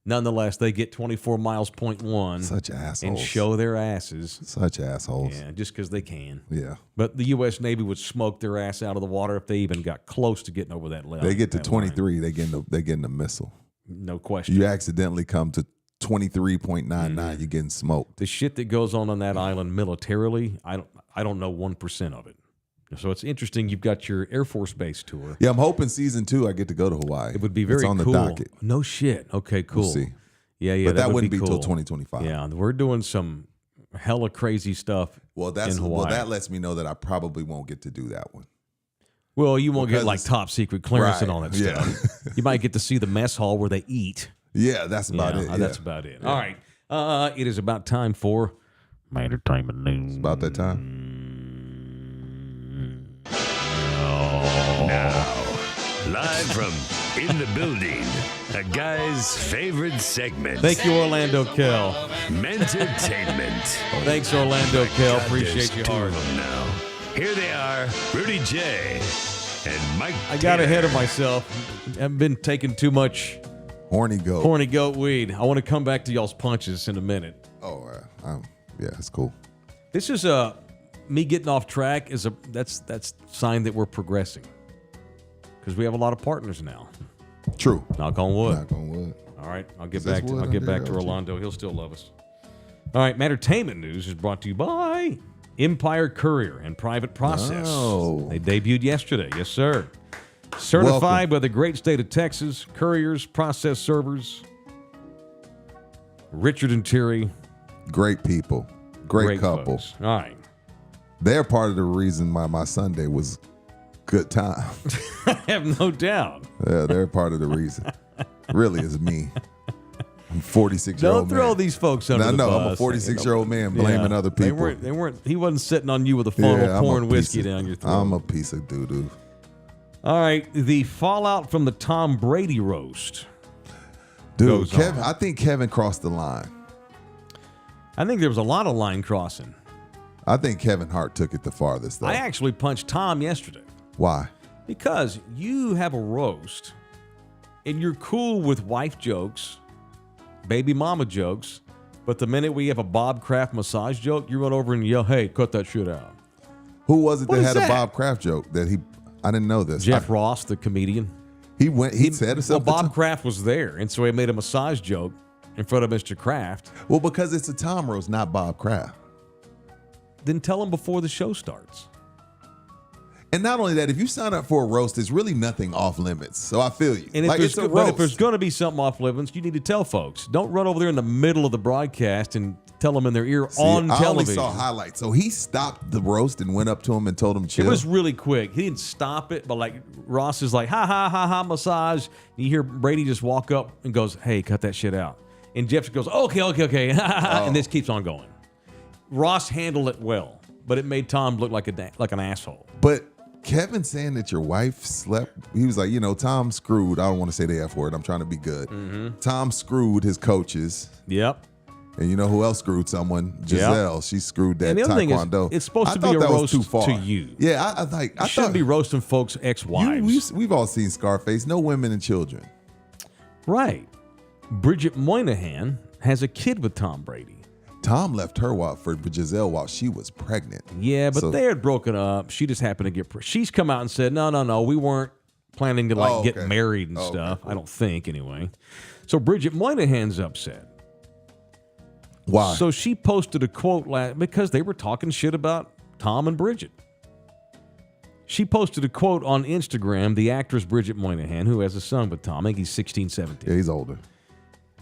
Nonetheless, they get 24 miles, .1. Such assholes. And show their asses. Such assholes. Yeah, just because they can. Yeah. But the U.S. Navy would smoke their ass out of the water if they even got close to getting over that line. They get to 23, they getting the missile. No question. You accidentally come to 23.99, you're getting smoked. The shit that goes on that island militarily, I don't know 1% of it. So it's interesting. You've got your Air Force Base tour. Yeah, I'm hoping season 2 I get to go to Hawaii. It would be very on cool. the docket. No shit. Okay, cool. We'll see. Yeah. But that wouldn't be cool. till 2025. Yeah, we're doing some hella crazy stuff. Well, in Hawaii. that lets me know that I probably won't get to do that one. Well, you won't get like top secret clearance and all that yeah. stuff. You might get to see the mess hall where they eat. Yeah, that's about it. Yeah. That's about it. Yeah. All right. It is about time for Mentertainment News. It's about that time. Now, live from In the Building, a guy's favorite segment. Thank you, Orlando Kell. Mentertainment. Thanks, Orlando Kell. Appreciate There's you two hard. of them now. Here they are, Rudy J and Mike I got Taylor. ahead of myself. Haven't been taking too much Horny goat weed. I want to come back to y'all's punches in a minute. Oh, yeah, it's cool. This is me getting off track is that's sign that we're progressing because we have a lot of partners now. True. Knock on wood. Knock on wood. All right, I'll get Is this back to wood I'll get under back to there, Orlando. He'll still love us. All right, Mentertainment News is brought to you by Empire Courier and Private Process. Oh. They debuted yesterday. Yes, sir. Certified by the great state of Texas, couriers, process servers, Richard and Terry. Great people. Great couple. Folks. All right. They're part of the reason why my Sunday was good time. I have no doubt. Yeah, they're part of the reason. Really, is me. I'm 46-year-old Don't man. throw these folks under the bus. I'm a 46-year-old man blaming other people. They weren't. He wasn't sitting on you with a funnel pouring whiskey down your throat. I'm a piece of doo-doo. All right, the fallout from the Tom Brady roast. Dude, I think Kevin crossed the line. I think there was a lot of line crossing. I think Kevin Hart took it the farthest, though. I actually punched Tom yesterday. Why? Because you have a roast, and you're cool with wife jokes, baby mama jokes, but the minute we have a Bob Kraft massage joke, you run over and yell, hey, cut that shit out. Who was it What that is had that? a Bob Kraft joke that I didn't know this. Jeff Ross, the comedian. He said Well, Bob Kraft was there, and so he made a massage joke in front of Mr. Kraft. Well, because it's a Tom roast, not Bob Kraft. Then tell him before the show starts. And not only that, if you sign up for a roast, there's really nothing off limits. So I feel you. And like it's a but roast. if there's going to be something off limits, you need to tell folks. Don't run over there in the middle of the broadcast and tell them in their ear on I television. only saw highlights. So he stopped the roast and went up to him and told him chill. It was really quick. He didn't stop it, but like Ross is like, ha, ha, ha, ha, massage. And you hear Brady just walk up and goes, hey, cut that shit out. And Jeff goes, okay. And this keeps on going. Ross handled it well, but it made Tom look like an asshole. But Kevin saying that your wife slept, he was like, Tom screwed. I don't want to say the F word. I'm trying to be good. Mm-hmm. Tom screwed his coaches. Yep. And you know who else screwed someone? Giselle. Yep. She screwed that and the other taekwondo. Thing is, it's supposed to be a roast to you. Yeah, I shouldn't be roasting folks' ex-wives. We've all seen Scarface. No women and children. Right. Bridget Moynihan has a kid with Tom Brady. Tom left her for Giselle while she was pregnant. Yeah, but they had broken up. She just happened to get she's come out and said, no, we weren't planning to get married and stuff. Cool. I don't think, anyway. So Bridget Moynihan's upset. Why? So she posted a quote because they were talking shit about Tom and Bridget. She posted a quote on Instagram, the actress Bridget Moynihan, who has a son with Tom. I think he's 16, 17. Yeah, he's older.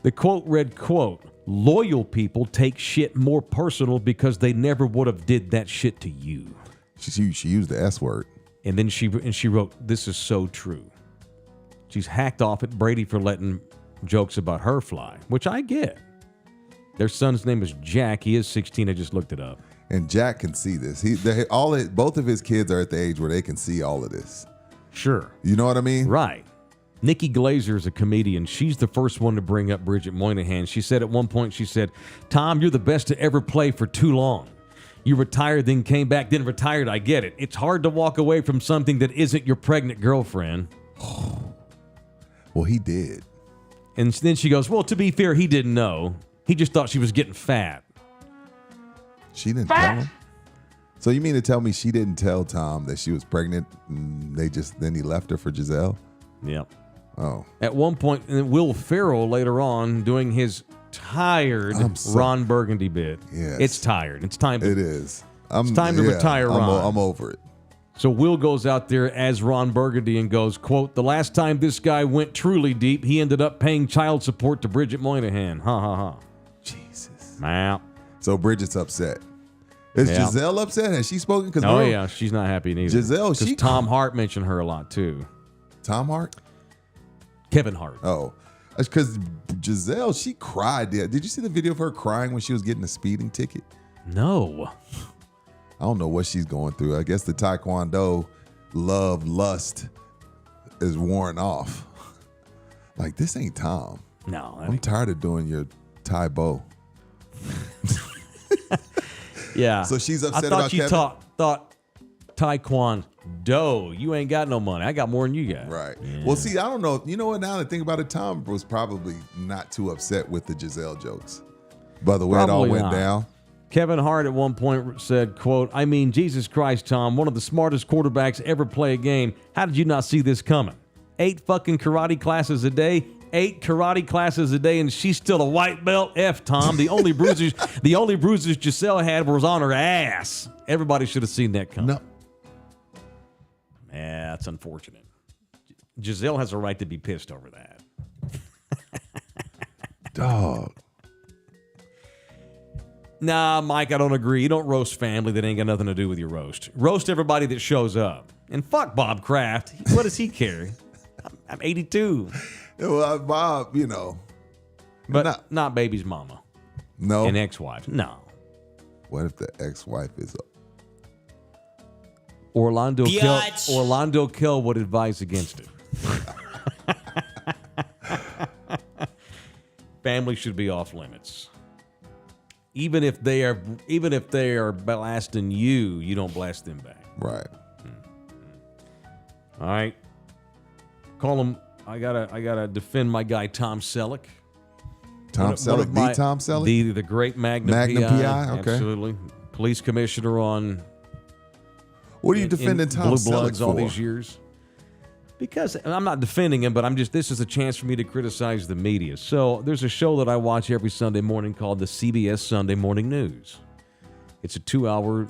The quote read, quote, loyal people take shit more personal because they never would have did that shit to you. She used the S word. And then she wrote, this is so true. She's hacked off at Brady for letting jokes about her fly, which I get. Their son's name is Jack. He is 16. I just looked it up. And Jack can see this. Both of his kids are at the age where they can see all of this. Sure. You know what I mean? Right. Nikki Glazer is a comedian. She's the first one to bring up Bridget Moynihan. She said at one point, she said, Tom, you're the best to ever play for too long. You retired, then came back, then retired. I get it. It's hard to walk away from something that isn't your pregnant girlfriend. Well, he did. And then she goes, well, to be fair, he didn't know. He just thought she was getting fat. She didn't tell him? So you mean to tell me she didn't tell Tom that she was pregnant and then he left her for Giselle? Yep. Oh. At one point, and Will Ferrell later on doing his tired Ron Burgundy bit. Yes. It's tired. It's time. It is. It's time to retire Ron. I'm over it. So Will goes out there as Ron Burgundy and goes, quote, the last time this guy went truly deep, he ended up paying child support to Bridget Moynihan. Ha, ha, ha. Jesus. Wow. So Bridget's upset. Is Giselle upset? Has she spoken? Yeah, she's not happy neither. Giselle, because Tom Hart mentioned her a lot too. Tom Hart? Kevin Hart. Oh, because Giselle, she cried. Did you see the video of her crying when she was getting a speeding ticket? No. I don't know what she's going through. I guess the Taekwondo lust is worn off. Like, this ain't Tom. No. I'm tired of doing your Thai bow. Yeah. So she's upset about about you Kevin? thought Taekwondo. You ain't got no money. I got more than you got. Right. Yeah. Well, see, I don't know. You know what? Now that I think about it, Tom was probably not too upset with the Giselle jokes. By the way, it all went down. Kevin Hart at one point said, quote, I mean, Jesus Christ, Tom, one of the smartest quarterbacks ever play a game. How did you not see this coming? 8 fucking karate classes a day. 8 karate classes a day, and she's still a white belt. F, Tom. The only bruises Giselle had was on her ass. Everybody should have seen that coming. No. Yeah, that's unfortunate. Giselle has a right to be pissed over that. Dog. Nah, Mike, I don't agree. You don't roast family that ain't got nothing to do with your roast. Roast everybody that shows up. And fuck Bob Kraft. What does he care? I'm 82. Well, Bob, you know. But not baby's mama. No. And ex-wife. No. What if the ex-wife is Orlando Kell would advise against it. Family should be off limits. Even if they are blasting you, you don't blast them back. Right. All right. Call him. I gotta defend my guy Tom Selleck. Tom Selleck? The great Magnum PI? Okay. Absolutely. Police commissioner on. What are you defending Tom Blue Selleck Bloods for? all these years? Because I'm not defending him, but this is a chance for me to criticize the media. So there's a show that I watch every Sunday morning called the CBS Sunday Morning News. It's a 2-hour,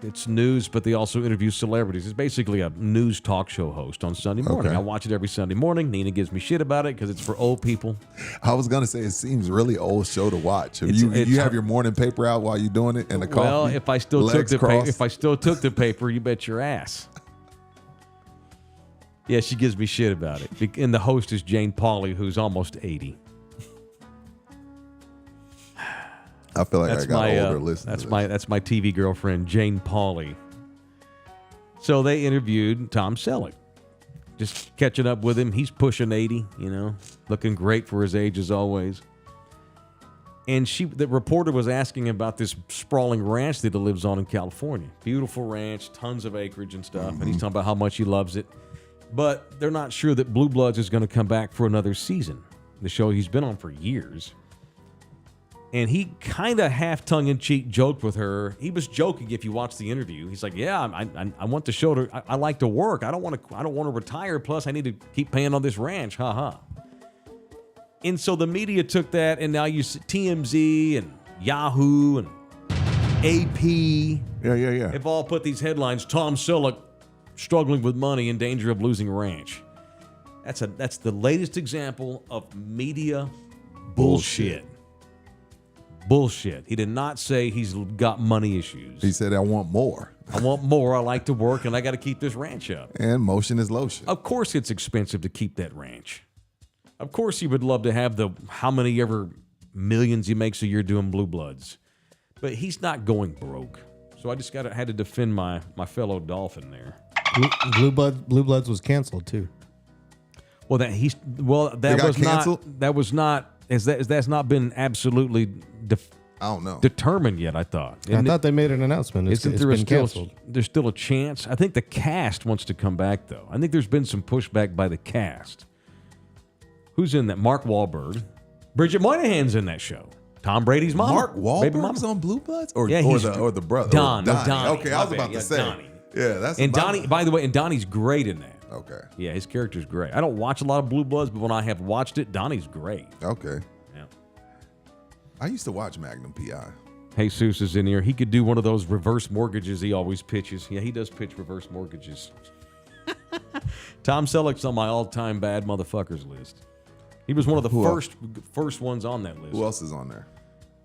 it's news, but they also interview celebrities. It's basically a news talk show host on Sunday morning. Okay. I watch it every Sunday morning. Nina gives me shit about it because it's for old people. I was going to say, it seems really old show to watch. You have your morning paper out while you're doing it and the coffee? Well, if I still took the paper, you bet your ass. Yeah, she gives me shit about it. And the host is Jane Pauley, who's almost 80. I feel like I got older listeners. That's my TV girlfriend, Jane Pauley. So they interviewed Tom Selleck. Just catching up with him. He's pushing 80, looking great for his age as always. And the reporter was asking about this sprawling ranch that he lives on in California. Beautiful ranch, tons of acreage and stuff. And he's talking about how much he loves it. But they're not sure that Blue Bloods is going to come back for another season. The show he's been on for years. And he kind of half tongue-in-cheek joked with her. He was joking if you watch the interview. He's like, yeah, I want the show to, I like to work. I don't want to retire. Plus, I need to keep paying on this ranch. Ha ha. And so the media took that, and now you see TMZ and Yahoo and AP. Yeah. Have all put these headlines, Tom Selleck struggling with money, in danger of losing ranch. That's the latest example of media bullshit. Bullshit. He did not say he's got money issues. He said, I want more. I want more. I like to work, and I got to keep this ranch up. And motion is lotion. Of course it's expensive to keep that ranch. Of course he would love to have the how many ever millions he makes a year doing Blue Bloods. But he's not going broke. So I just had to defend my fellow Dolphin there. Blue Bloods was canceled too. Well, that's not been absolutely I don't know. determined yet. I thought. I thought they made an announcement. It's been canceled. There's still a chance. I think the cast wants to come back though. I think there's been some pushback by the cast. Who's in that? Mark Wahlberg, Bridget Moynihan's in that show. Tom Brady's mom. Mark Wahlberg's on Blue Bloods, or the brother. Donnie. Okay, I was about to say. Donnie. Yeah, that's and Donnie. By the way, and Donnie's great in that. Okay. Yeah, his character's great. I don't watch a lot of Blue Bloods, but when I have watched it, Donnie's great. Okay. Yeah. I used to watch Magnum P.I. Jesus is in here. He could do one of those reverse mortgages he always pitches. Yeah, he does pitch reverse mortgages. Tom Selleck's on my all-time bad motherfuckers list. He was one of the first ones on that list. Who else is on there?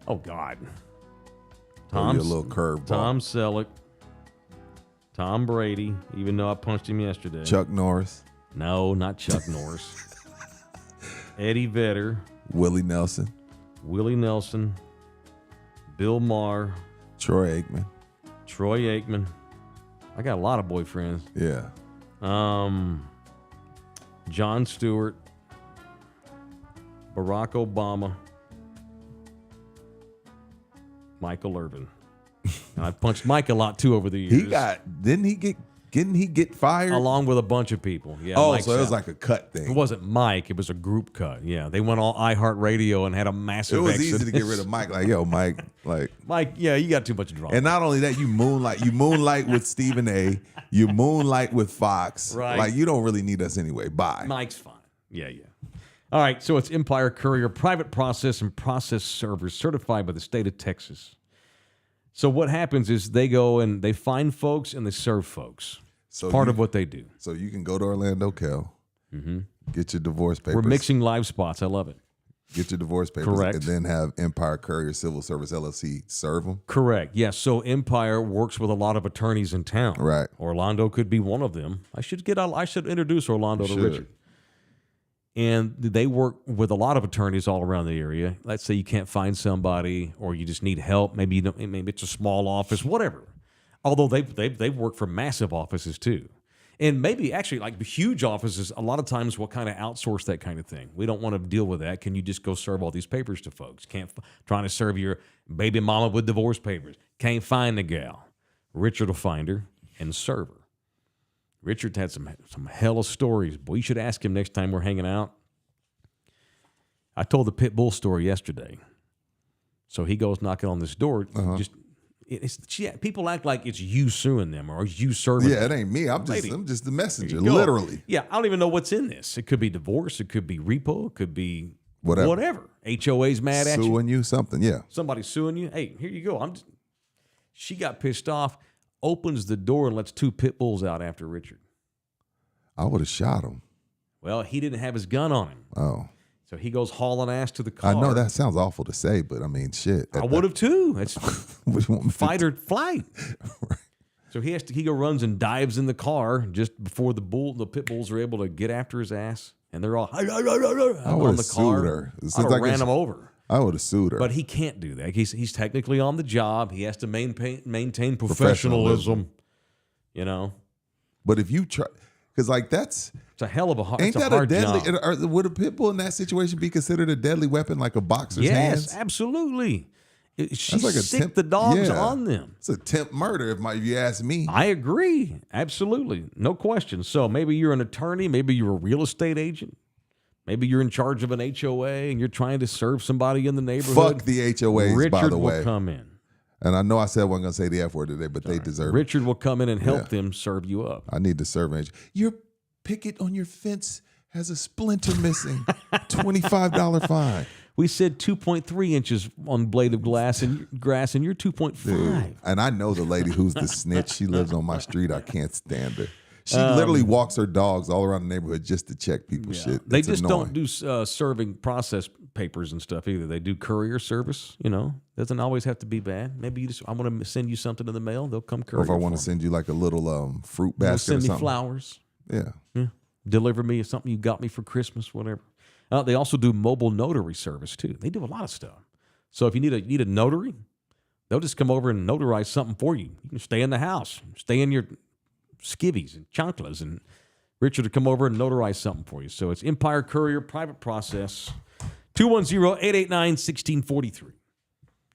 Oh, God. You're a little curveball. Tom Selleck. Tom Brady, even though I punched him yesterday. Chuck Norris. No, not Chuck Norris. Eddie Vedder. Willie Nelson. Bill Maher. Troy Aikman. I got a lot of boyfriends. Yeah. Jon Stewart. Barack Obama. Michael Irvin. And I punched Mike a lot too over the years. Didn't he get fired? Along with a bunch of people. Yeah. Oh, Mike's so it was out. like a cut thing. It wasn't Mike. It was a group cut. Yeah. They went all iHeartRadio and had a massive It was exodus. easy to get rid of Mike. Like, yo, Mike. Like, Mike, yeah, you got too much drama. and not only that, you moonlight with Stephen A. You moonlight with Fox. Right. Like, you don't really need us anyway. Bye. Mike's fine. Yeah. All right. So it's Empire Courier, private process and process servers certified by the state of Texas. So what happens is they go and they find folks and they serve folks. So Part of what they do. So you can go to Orlando Cal, get your divorce papers. We're mixing live spots. I love it. Get your divorce papers. Correct. And then have Empire Courier Civil Service LLC serve them. Correct. Yes. So Empire works with a lot of attorneys in town. Right. Orlando could be one of them. I should introduce Orlando to Richard. And they work with a lot of attorneys all around the area. Let's say you can't find somebody, or you just need help. Maybe it's a small office, whatever. Although they work for massive offices too, and maybe actually like huge offices. A lot of times, will kind of outsource that kind of thing. We don't want to deal with that. Can you just go serve all these papers to folks? Trying to serve your baby mama with divorce papers. Can't find the gal. Richard will find her and serve her. Richard had some hella stories. Boy, you should ask him next time we're hanging out. I told the pit bull story yesterday. So he goes knocking on this door. People act like it's you suing them or you serving them. Yeah, it ain't me. I'm just the messenger, There you go. literally. Yeah, I don't even know what's in this. It could be divorce. It could be repo. It could be Whatever. HOA's mad at you. Suing you, something, yeah. Somebody's suing you. Hey, here you go. She got pissed off, opens the door and lets two pit bulls out after Richard. I would have shot him. Well, he didn't have his gun on him. Oh. So he goes hauling ass to the car. I know that sounds awful to say, but I mean, shit. I would have too. It's What do you want me to fight do? or flight. Right. So he runs and dives in the car just before the pit bulls are able to get after his ass, and they're all on the car. Her. I would have ran him over. I would have sued her. But he can't do that. He's technically on the job. He has to maintain professionalism. You know. But if you try, because like it's a hell of a hard. Ain't it's that a hard deadly? job. Would a pit bull in that situation be considered a deadly weapon, like a boxer's hands? Yes, absolutely. She That's like a sicked the dogs yeah. on them. It's attempt murder, if you ask me. I agree. Absolutely. No question. So maybe you're an attorney. Maybe you're a real estate agent. Maybe you're in charge of an HOA and you're trying to serve somebody in the neighborhood. Fuck the HOAs, Richard by the way. will come in. And I know I said I wasn't going to say the F word today, but they deserve it. Richard will come in and help them serve you up. I need to serve an Your picket on your fence has a splinter missing. $25 fine. We said 2.3 inches on blade of grass, and you're 2.5. Dude. And I know the lady who's the snitch. She lives on my street. I can't stand her. She literally walks her dogs all around the neighborhood just to check people's shit. They It's just annoying. don't do serving process papers and stuff either. They do courier service. Doesn't always have to be bad. Maybe I want to send you something in the mail. They'll come courier. Or if I want to send you like a little fruit basket send or me something. flowers. Yeah. Deliver me something you got me for Christmas, whatever. They also do mobile notary service, too. They do a lot of stuff. So if you need a notary, they'll just come over and notarize something for you. You can stay in the house, stay in your skivvies and chanclas, and Richard will come over and notarize something for you. So it's Empire Courier, private process, 210-889-1643.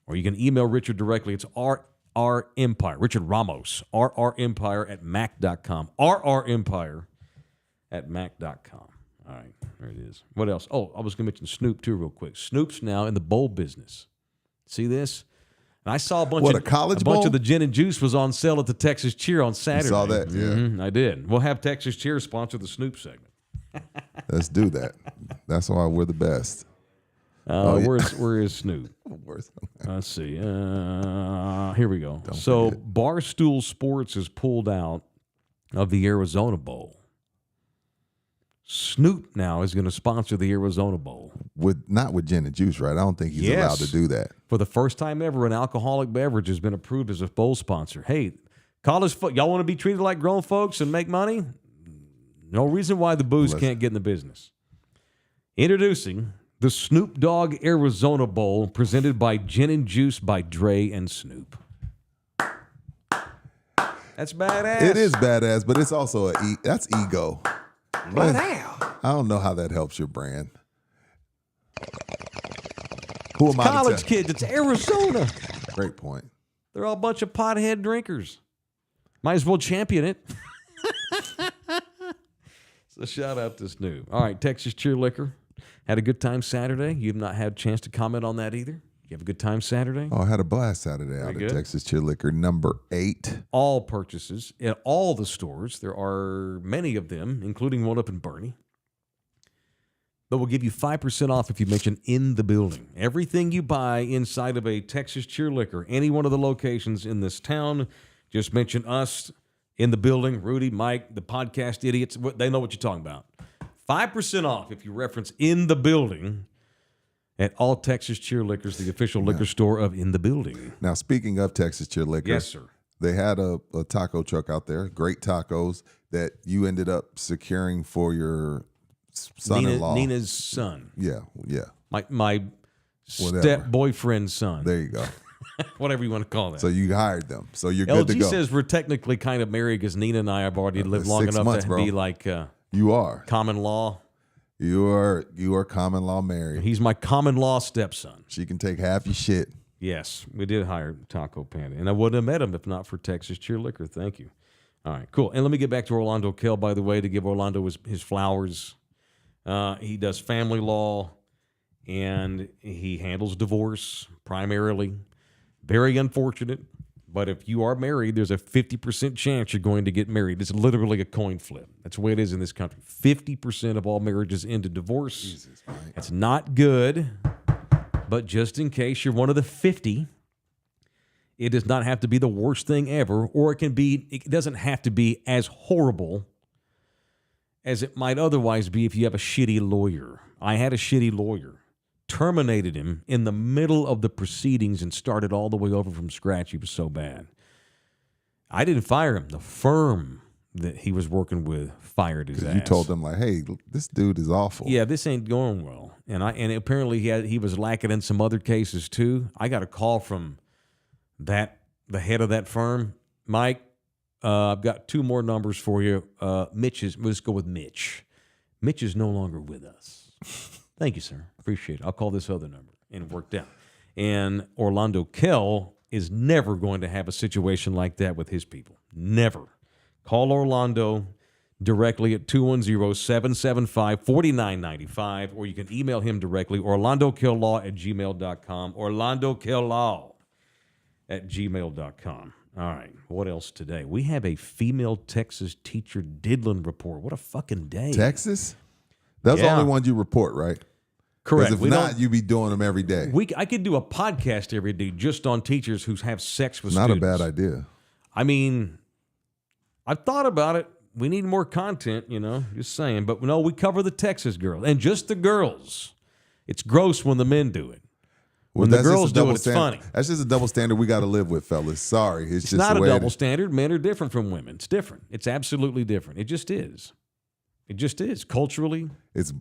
Or you can email Richard directly. It's RR Empire, Richard Ramos, rrempire@mac.com, rrempire@mac.com. All right, there it is. What else? Oh, I was going to mention Snoop, too, real quick. Snoop's now in the bowl business. See this? And I saw a bunch of the gin and juice was on sale at the Texas Cheer on Saturday. You saw that? Yeah. Mm-hmm, I did. We'll have Texas Cheer sponsor the Snoop segment. Let's do that. That's why we're the best. Where is Snoop? Let's see. Here we go. So Barstool Sports is pulled out of the Arizona Bowl. Snoop now is going to sponsor the Arizona Bowl. Not with gin and juice, right? I don't think he's allowed to do that. For the first time ever, an alcoholic beverage has been approved as a bowl sponsor. Hey, college y'all want to be treated like grown folks and make money? No reason why the booze can't get in the business. Introducing the Snoop Dogg Arizona Bowl, presented by Gin and Juice by Dre and Snoop. That's badass. It is badass, but it's also that's ego. I don't know how that helps your brand. Who am I? College kids. It's Arizona. Great point. They're all a bunch of pothead drinkers. Might as well champion it. So shout out to Snoop. All right, Texas Cheer Liquor. Had a good time Saturday. You've not had a chance to comment on that either. You have a good time Saturday? Oh, I had a blast Saturday out at Texas Cheer Liquor, number 8. All purchases at all the stores. There are many of them, including one up in Bernie. But we'll give you 5% off if you mention in the building. Everything you buy inside of a Texas Cheer Liquor, any one of the locations in this town, just mention us in the building, Rudy, Mike, the podcast idiots. They know what you're talking about. 5% off if you reference in the building at all Texas Cheer Liquors, the official liquor store of In the Building. Now, speaking of Texas Cheer Liquor. Yes, sir. They had a taco truck out there, great tacos that you ended up securing for your son-in-law. Nina's son. Yeah. My step-boyfriend's son. There you go. Whatever you want to call that. So you hired them. So you're good to go. LG says we're technically kind of married because Nina and I have already lived long enough to be like you are common law. You are common law married. He's my common law stepson. She can take half your shit. Yes, we did hire Taco Panda, and I wouldn't have met him if not for Texas Cheer Liquor. Thank you. All right, cool. And let me get back to Orlando Kell, by the way, to give Orlando his flowers. He does family law, and he handles divorce primarily. Very unfortunate, but if you are married, there's a 50% chance you're going to get married. It's literally a coin flip. That's the way it is in this country. 50% of all marriages end in divorce. Jesus, Mike. That's not good, but just in case you're one of the 50, it does not have to be the worst thing ever, or it doesn't have to be as horrible as it might otherwise be if you have a shitty lawyer. I had a shitty lawyer. Terminated him in the middle of the proceedings and started all the way over from scratch. He was so bad. I didn't fire him. The firm that he was working with fired his ass. You told them, like, hey, this dude is awful. Yeah, this ain't going well. And apparently he was lacking in some other cases too. I got a call from the head of that firm. Mike, I've got 2 more numbers for you. Let's go with Mitch. Mitch is no longer with us. Thank you, sir. Appreciate it. I'll call this other number. And it worked out. And Orlando Kell is never going to have a situation like that with his people. Never. Call Orlando directly at 210-775-4995, or you can email him directly, orlandokilllaw@gmail.com, orlandokilllaw@gmail.com. All right, what else today? We have a female Texas teacher diddling report. What a fucking day. Texas? That's the only one you report, right? Correct. Because if not, you be doing them every day. I could do a podcast every day just on teachers who have sex with students. Not a bad idea. I mean, I've thought about it. We need more content, just saying. But no, we cover the Texas girls and just the girls. It's gross when the men do it. When the girls do it, it's funny. That's just a double standard we got to live with, fellas. Sorry. It's just not a double standard. Men are different from women. It's different. It's absolutely different. It just is. It just is. Culturally, it's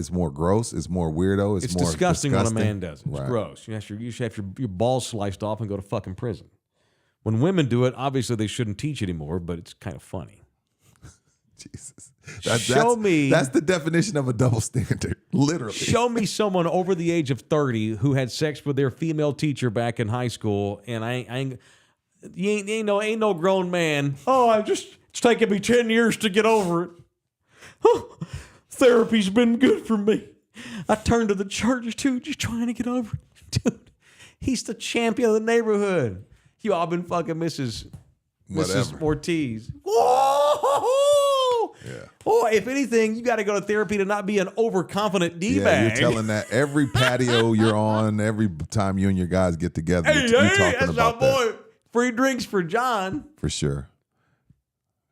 more gross. It's more weirdo. It's more disgusting when a man does it. It's Right. gross. You should have your balls sliced off and go to fucking prison. When women do it, obviously they shouldn't teach anymore, but it's kind of funny. Jesus. That's the definition of a double standard, literally. Show me someone over the age of 30 who had sex with their female teacher back in high school, and ain't no grown man. Oh, it's taken me 10 years to get over it. Oh, therapy's been good for me. I turned to the church too, just trying to get over it. Dude, he's the champion of the neighborhood. You all been fucking Mrs. Ortiz. Whoa! Yeah. Oh, if anything, you got to go to therapy to not be an overconfident D-bag. Yeah, you're telling that every patio you're on, every time you and your guys get together, you're talking that's about our that. boy. Free drinks for John. For sure.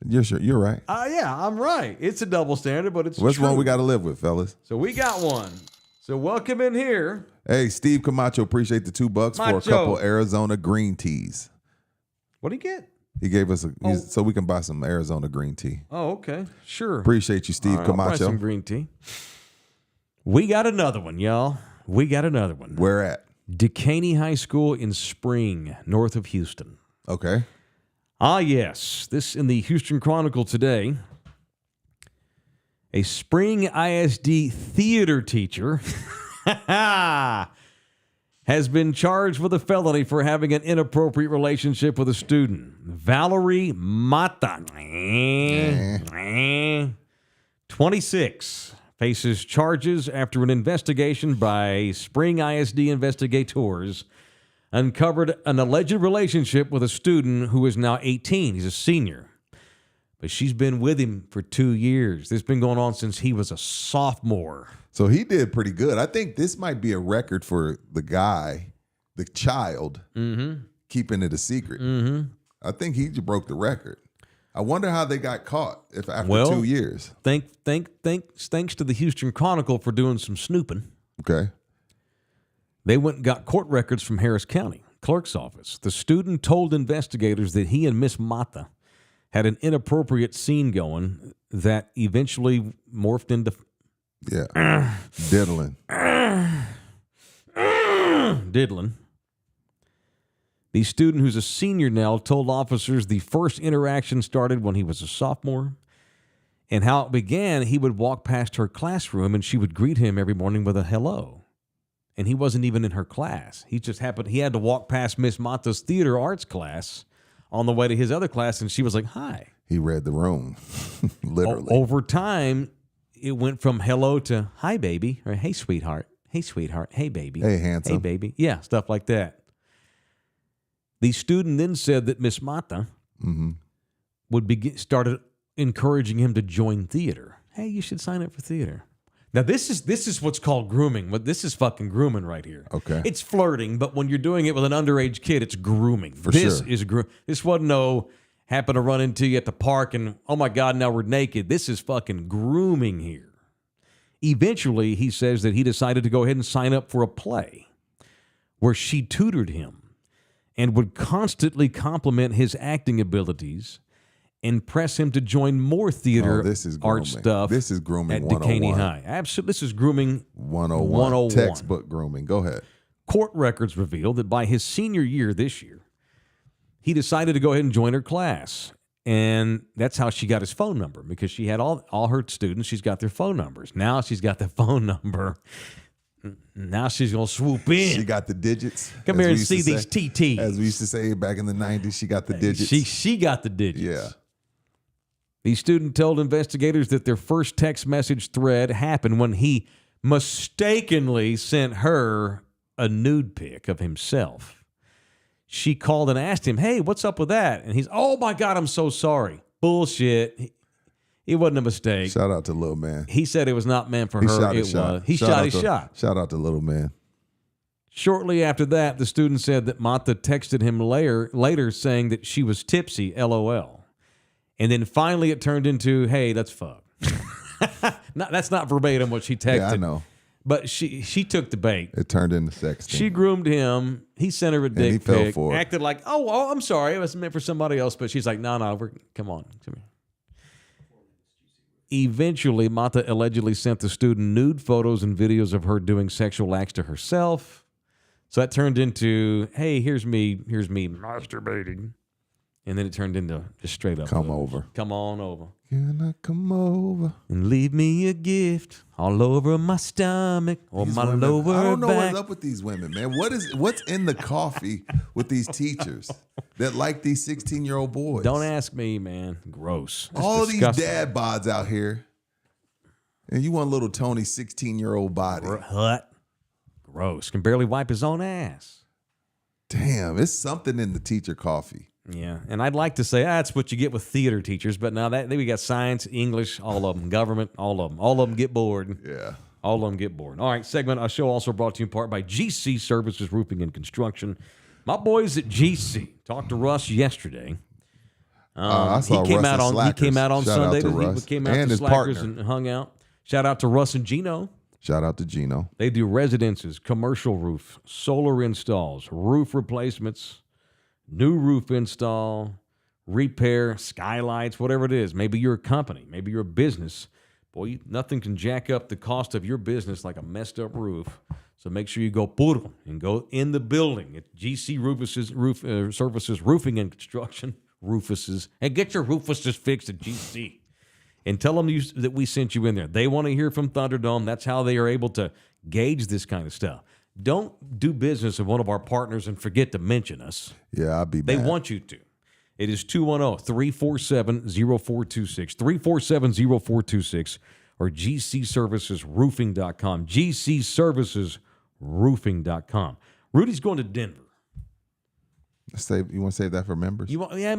You're right. Yeah, I'm right. It's a double standard, but it's What's true. one we got to live with, fellas? So we got one. So welcome in here. Hey, Steve Camacho, appreciate the $2 for a couple Arizona green teas. What do you get? He gave us so we can buy some Arizona green tea. Oh, okay. Sure. Appreciate you, Steve Camacho. I'll buy some green tea. We got another one, y'all. We got another one. Where at? Decaney High School in Spring, north of Houston. Okay. Ah, yes. This in the Houston Chronicle today. A Spring ISD theater teacher has been charged with a felony for having an inappropriate relationship with a student. Valerie Mata, 26, faces charges after an investigation by Spring ISD investigators uncovered an alleged relationship with a student who is now 18. He's a senior. But she's been with him for 2 years. This has been going on since he was a sophomore. So he did pretty good. I think this might be a record for the guy, the child, keeping it a secret. I think he broke the record. I wonder how they got caught after 2 years. Thanks to the Houston Chronicle for doing some snooping. Okay. They went and got court records from Harris County Clerk's office. The student told investigators that he and Miss Mata had an inappropriate scene going that eventually morphed into diddling. Diddling. The student, who's a senior now, told officers the first interaction started when he was a sophomore, and how it began, he would walk past her classroom and she would greet him every morning with a hello. And he wasn't even in her class. He had to walk past Miss Mata's theater arts class on the way to his other class, and she was like, hi. He read the room, literally. Over time, it went from hello to hi, baby, or hey, sweetheart, hey, baby. Hey, handsome. Hey, baby. Yeah, stuff like that. The student then said that Miss Mata started encouraging him to join theater. Hey, you should sign up for theater. Now, this is what's called grooming. This is fucking grooming right here. Okay. It's flirting, but when you're doing it with an underage kid, it's grooming. This wasn't no happen to run into you at the park and, oh my God, now we're naked. This is fucking grooming here. Eventually, he says that he decided to go ahead and sign up for a play where she tutored him and would constantly compliment his acting abilities and press him to join more theater art stuff. This is grooming at 101. Decaney High. Absolutely, this is grooming 101. Textbook grooming. Go ahead. Court records reveal that by his senior year this year, he decided to go ahead and join her class. And that's how she got his phone number, because she had all her students. She's got their phone numbers. Now she's got the phone number. Now she's going to swoop in. She got the digits. Come here and see these TTs. As we used to say back in the 90s, she got the digits. She got the digits. Yeah. The student told investigators that their first text message thread happened when he mistakenly sent her a nude pic of himself. She called and asked him, hey, what's up with that? And he's, oh my God, I'm so sorry. Bullshit. It wasn't a mistake. Shout out to Little Man. He said it was not meant for her. He shot his shot. Shout out to Little Man. Shortly after that, the student said that Mata texted him later saying that she was tipsy, LOL. And then finally it turned into, hey, let's fuck. That's not verbatim what she texted. Yeah, I know. But she took the bait. It turned into sexting. She groomed him. He sent her a dick he pic. fell for it. Acted like, oh, I'm sorry. It was meant for somebody else. But she's like, no, come on. Come here. Eventually, Mata allegedly sent the student nude photos and videos of her doing sexual acts to herself. So that turned into, hey, here's me masturbating. And then it turned into just straight up. Come over. Come on over. Can I come over? And leave me a gift all over my stomach or These my women, lower I don't know back. what's up with these women, man. What's in the coffee with these teachers that like these 16-year-old boys? Don't ask me, man. Gross. It's All disgusting. these dad bods out here. And you want little Tony's 16-year-old body. Hut. Gross. Can barely wipe his own ass. Damn, it's something in the teacher coffee. Yeah, and I'd like to say that's what you get with theater teachers, but now that we got science, English, all of them, government, all of them get bored. Yeah, all of them get bored. All right, segment. Our show also brought to you in part by GC Services Roofing and Construction. My boys at GC talked to Russ yesterday. I saw he came Russ out and on Slackers. He came out on Shout Sunday. out to He Russ. came out And to his Slackers partner. and hung out. Shout out to Russ and Gino. Shout out to Gino. They do residences, commercial roof, solar installs, roof replacements, new roof install, repair, skylights, whatever it is. Maybe you're a company. Maybe you're a business. Boy, nothing can jack up the cost of your business like a messed up roof. So make sure you go puro and go in the building at GC Services Roofing and Construction. Roofuses. And get your roofuses fixed at GC. And tell them that we sent you in there. They want to hear from Thunderdome. That's how they are able to gauge this kind of stuff. Don't do business with one of our partners and forget to mention us. Yeah, I'll be They mad. want you to. It is 210-347-0426, 347-0426, or gcservicesroofing.com, gcservicesroofing.com. Rudy's going to Denver. You want to save that for members? We save that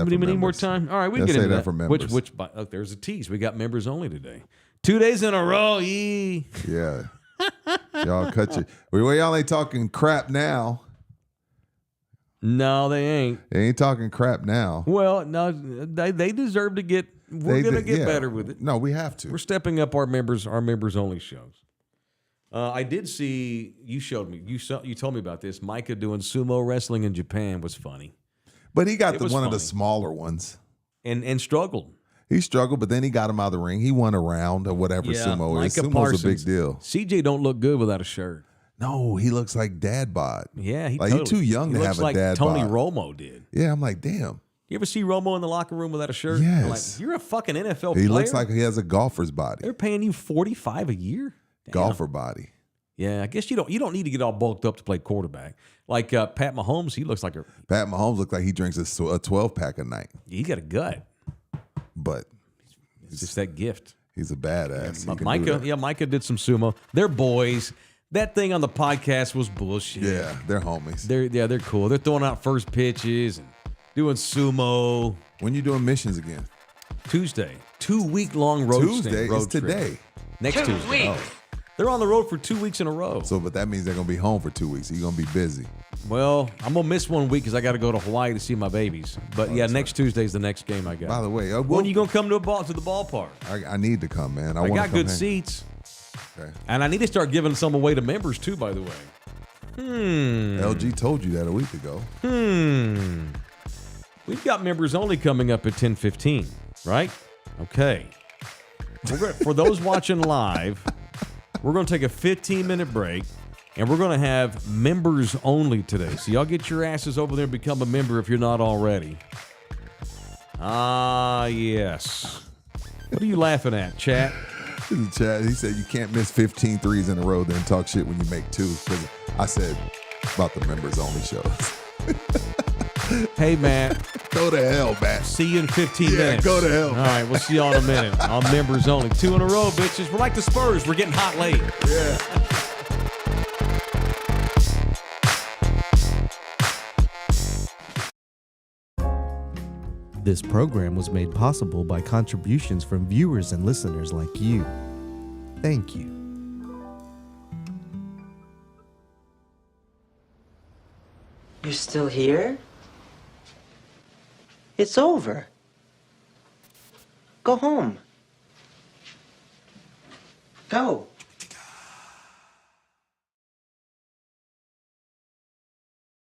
for need more members. time. All right, we can Let's get save into that for that. members. Look, there's a tease. We got members only today. 2 days in a row. Yee. Yeah. Y'all cut you. Well, y'all ain't talking crap now. No, they ain't. They ain't talking crap now. Well, no, they deserve to get. We're gonna get better with it. No, we have to. We're stepping up our members only shows. I did see you showed me. You told me about this. Micah doing sumo wrestling in Japan was funny. But he got one funny. of the smaller ones. And struggled. He struggled, but then he got him out of the ring. He won a round or whatever sumo is. Micah Sumo's Parsons, a big deal. CJ don't look good without a shirt. No, he looks like dad bod. Yeah, he's too young to have a like dad Tony bod. Romo did. Yeah, I'm like, damn. You ever see Romo in the locker room without a shirt? Yes. I'm like, you're a fucking NFL player. He looks like he has a golfer's body. They're paying you $45 a year. Damn. Golfer body. Yeah, I guess you don't need to get all bulked up to play quarterback. Like Pat Mahomes, he looks like Pat Mahomes looks like he drinks a 12-pack a night. he got a gut. But It's just that gift. he's a badass. He can do Micah, that. Micah did some sumo. They're boys. That thing on the podcast was bullshit. Yeah, they're homies. They're cool. They're throwing out first pitches and doing sumo. When you doing missions again? Tuesday, 2-week-long road Tuesday road is trip. today. Next Tuesday. Oh. They're on the road for 2 weeks in a row. But that means they're gonna be home for 2 weeks. You're gonna be busy. Well, I'm gonna miss 1 week because I got to go to Hawaii to see my babies. But next Tuesday's the next game I got. By the way, when are you gonna come to the ballpark? I need to come, man. I got good seats. Okay. And I need to start giving some away to members too, by the way. LG told you that a week ago. We've got members only coming up at 10:15, right? Okay. For those watching live, we're going to take a 15-minute break, and we're going to have members only today. So y'all get your asses over there and become a member if you're not already. Ah, yes. What are you laughing at, chat? In the chat, he said you can't miss 15 threes in a row, then talk shit when you make 2. Because I said about the members only shows. Hey, Matt. Go to hell, Matt. See you in 15 minutes. Go to hell. All right, we'll see y'all in a minute. On members only. 2 in a row, bitches. We're like the Spurs. We're getting hot late. Yeah. This program was made possible by contributions from viewers and listeners like you. Thank you. You're still here? It's over. Go home. Go.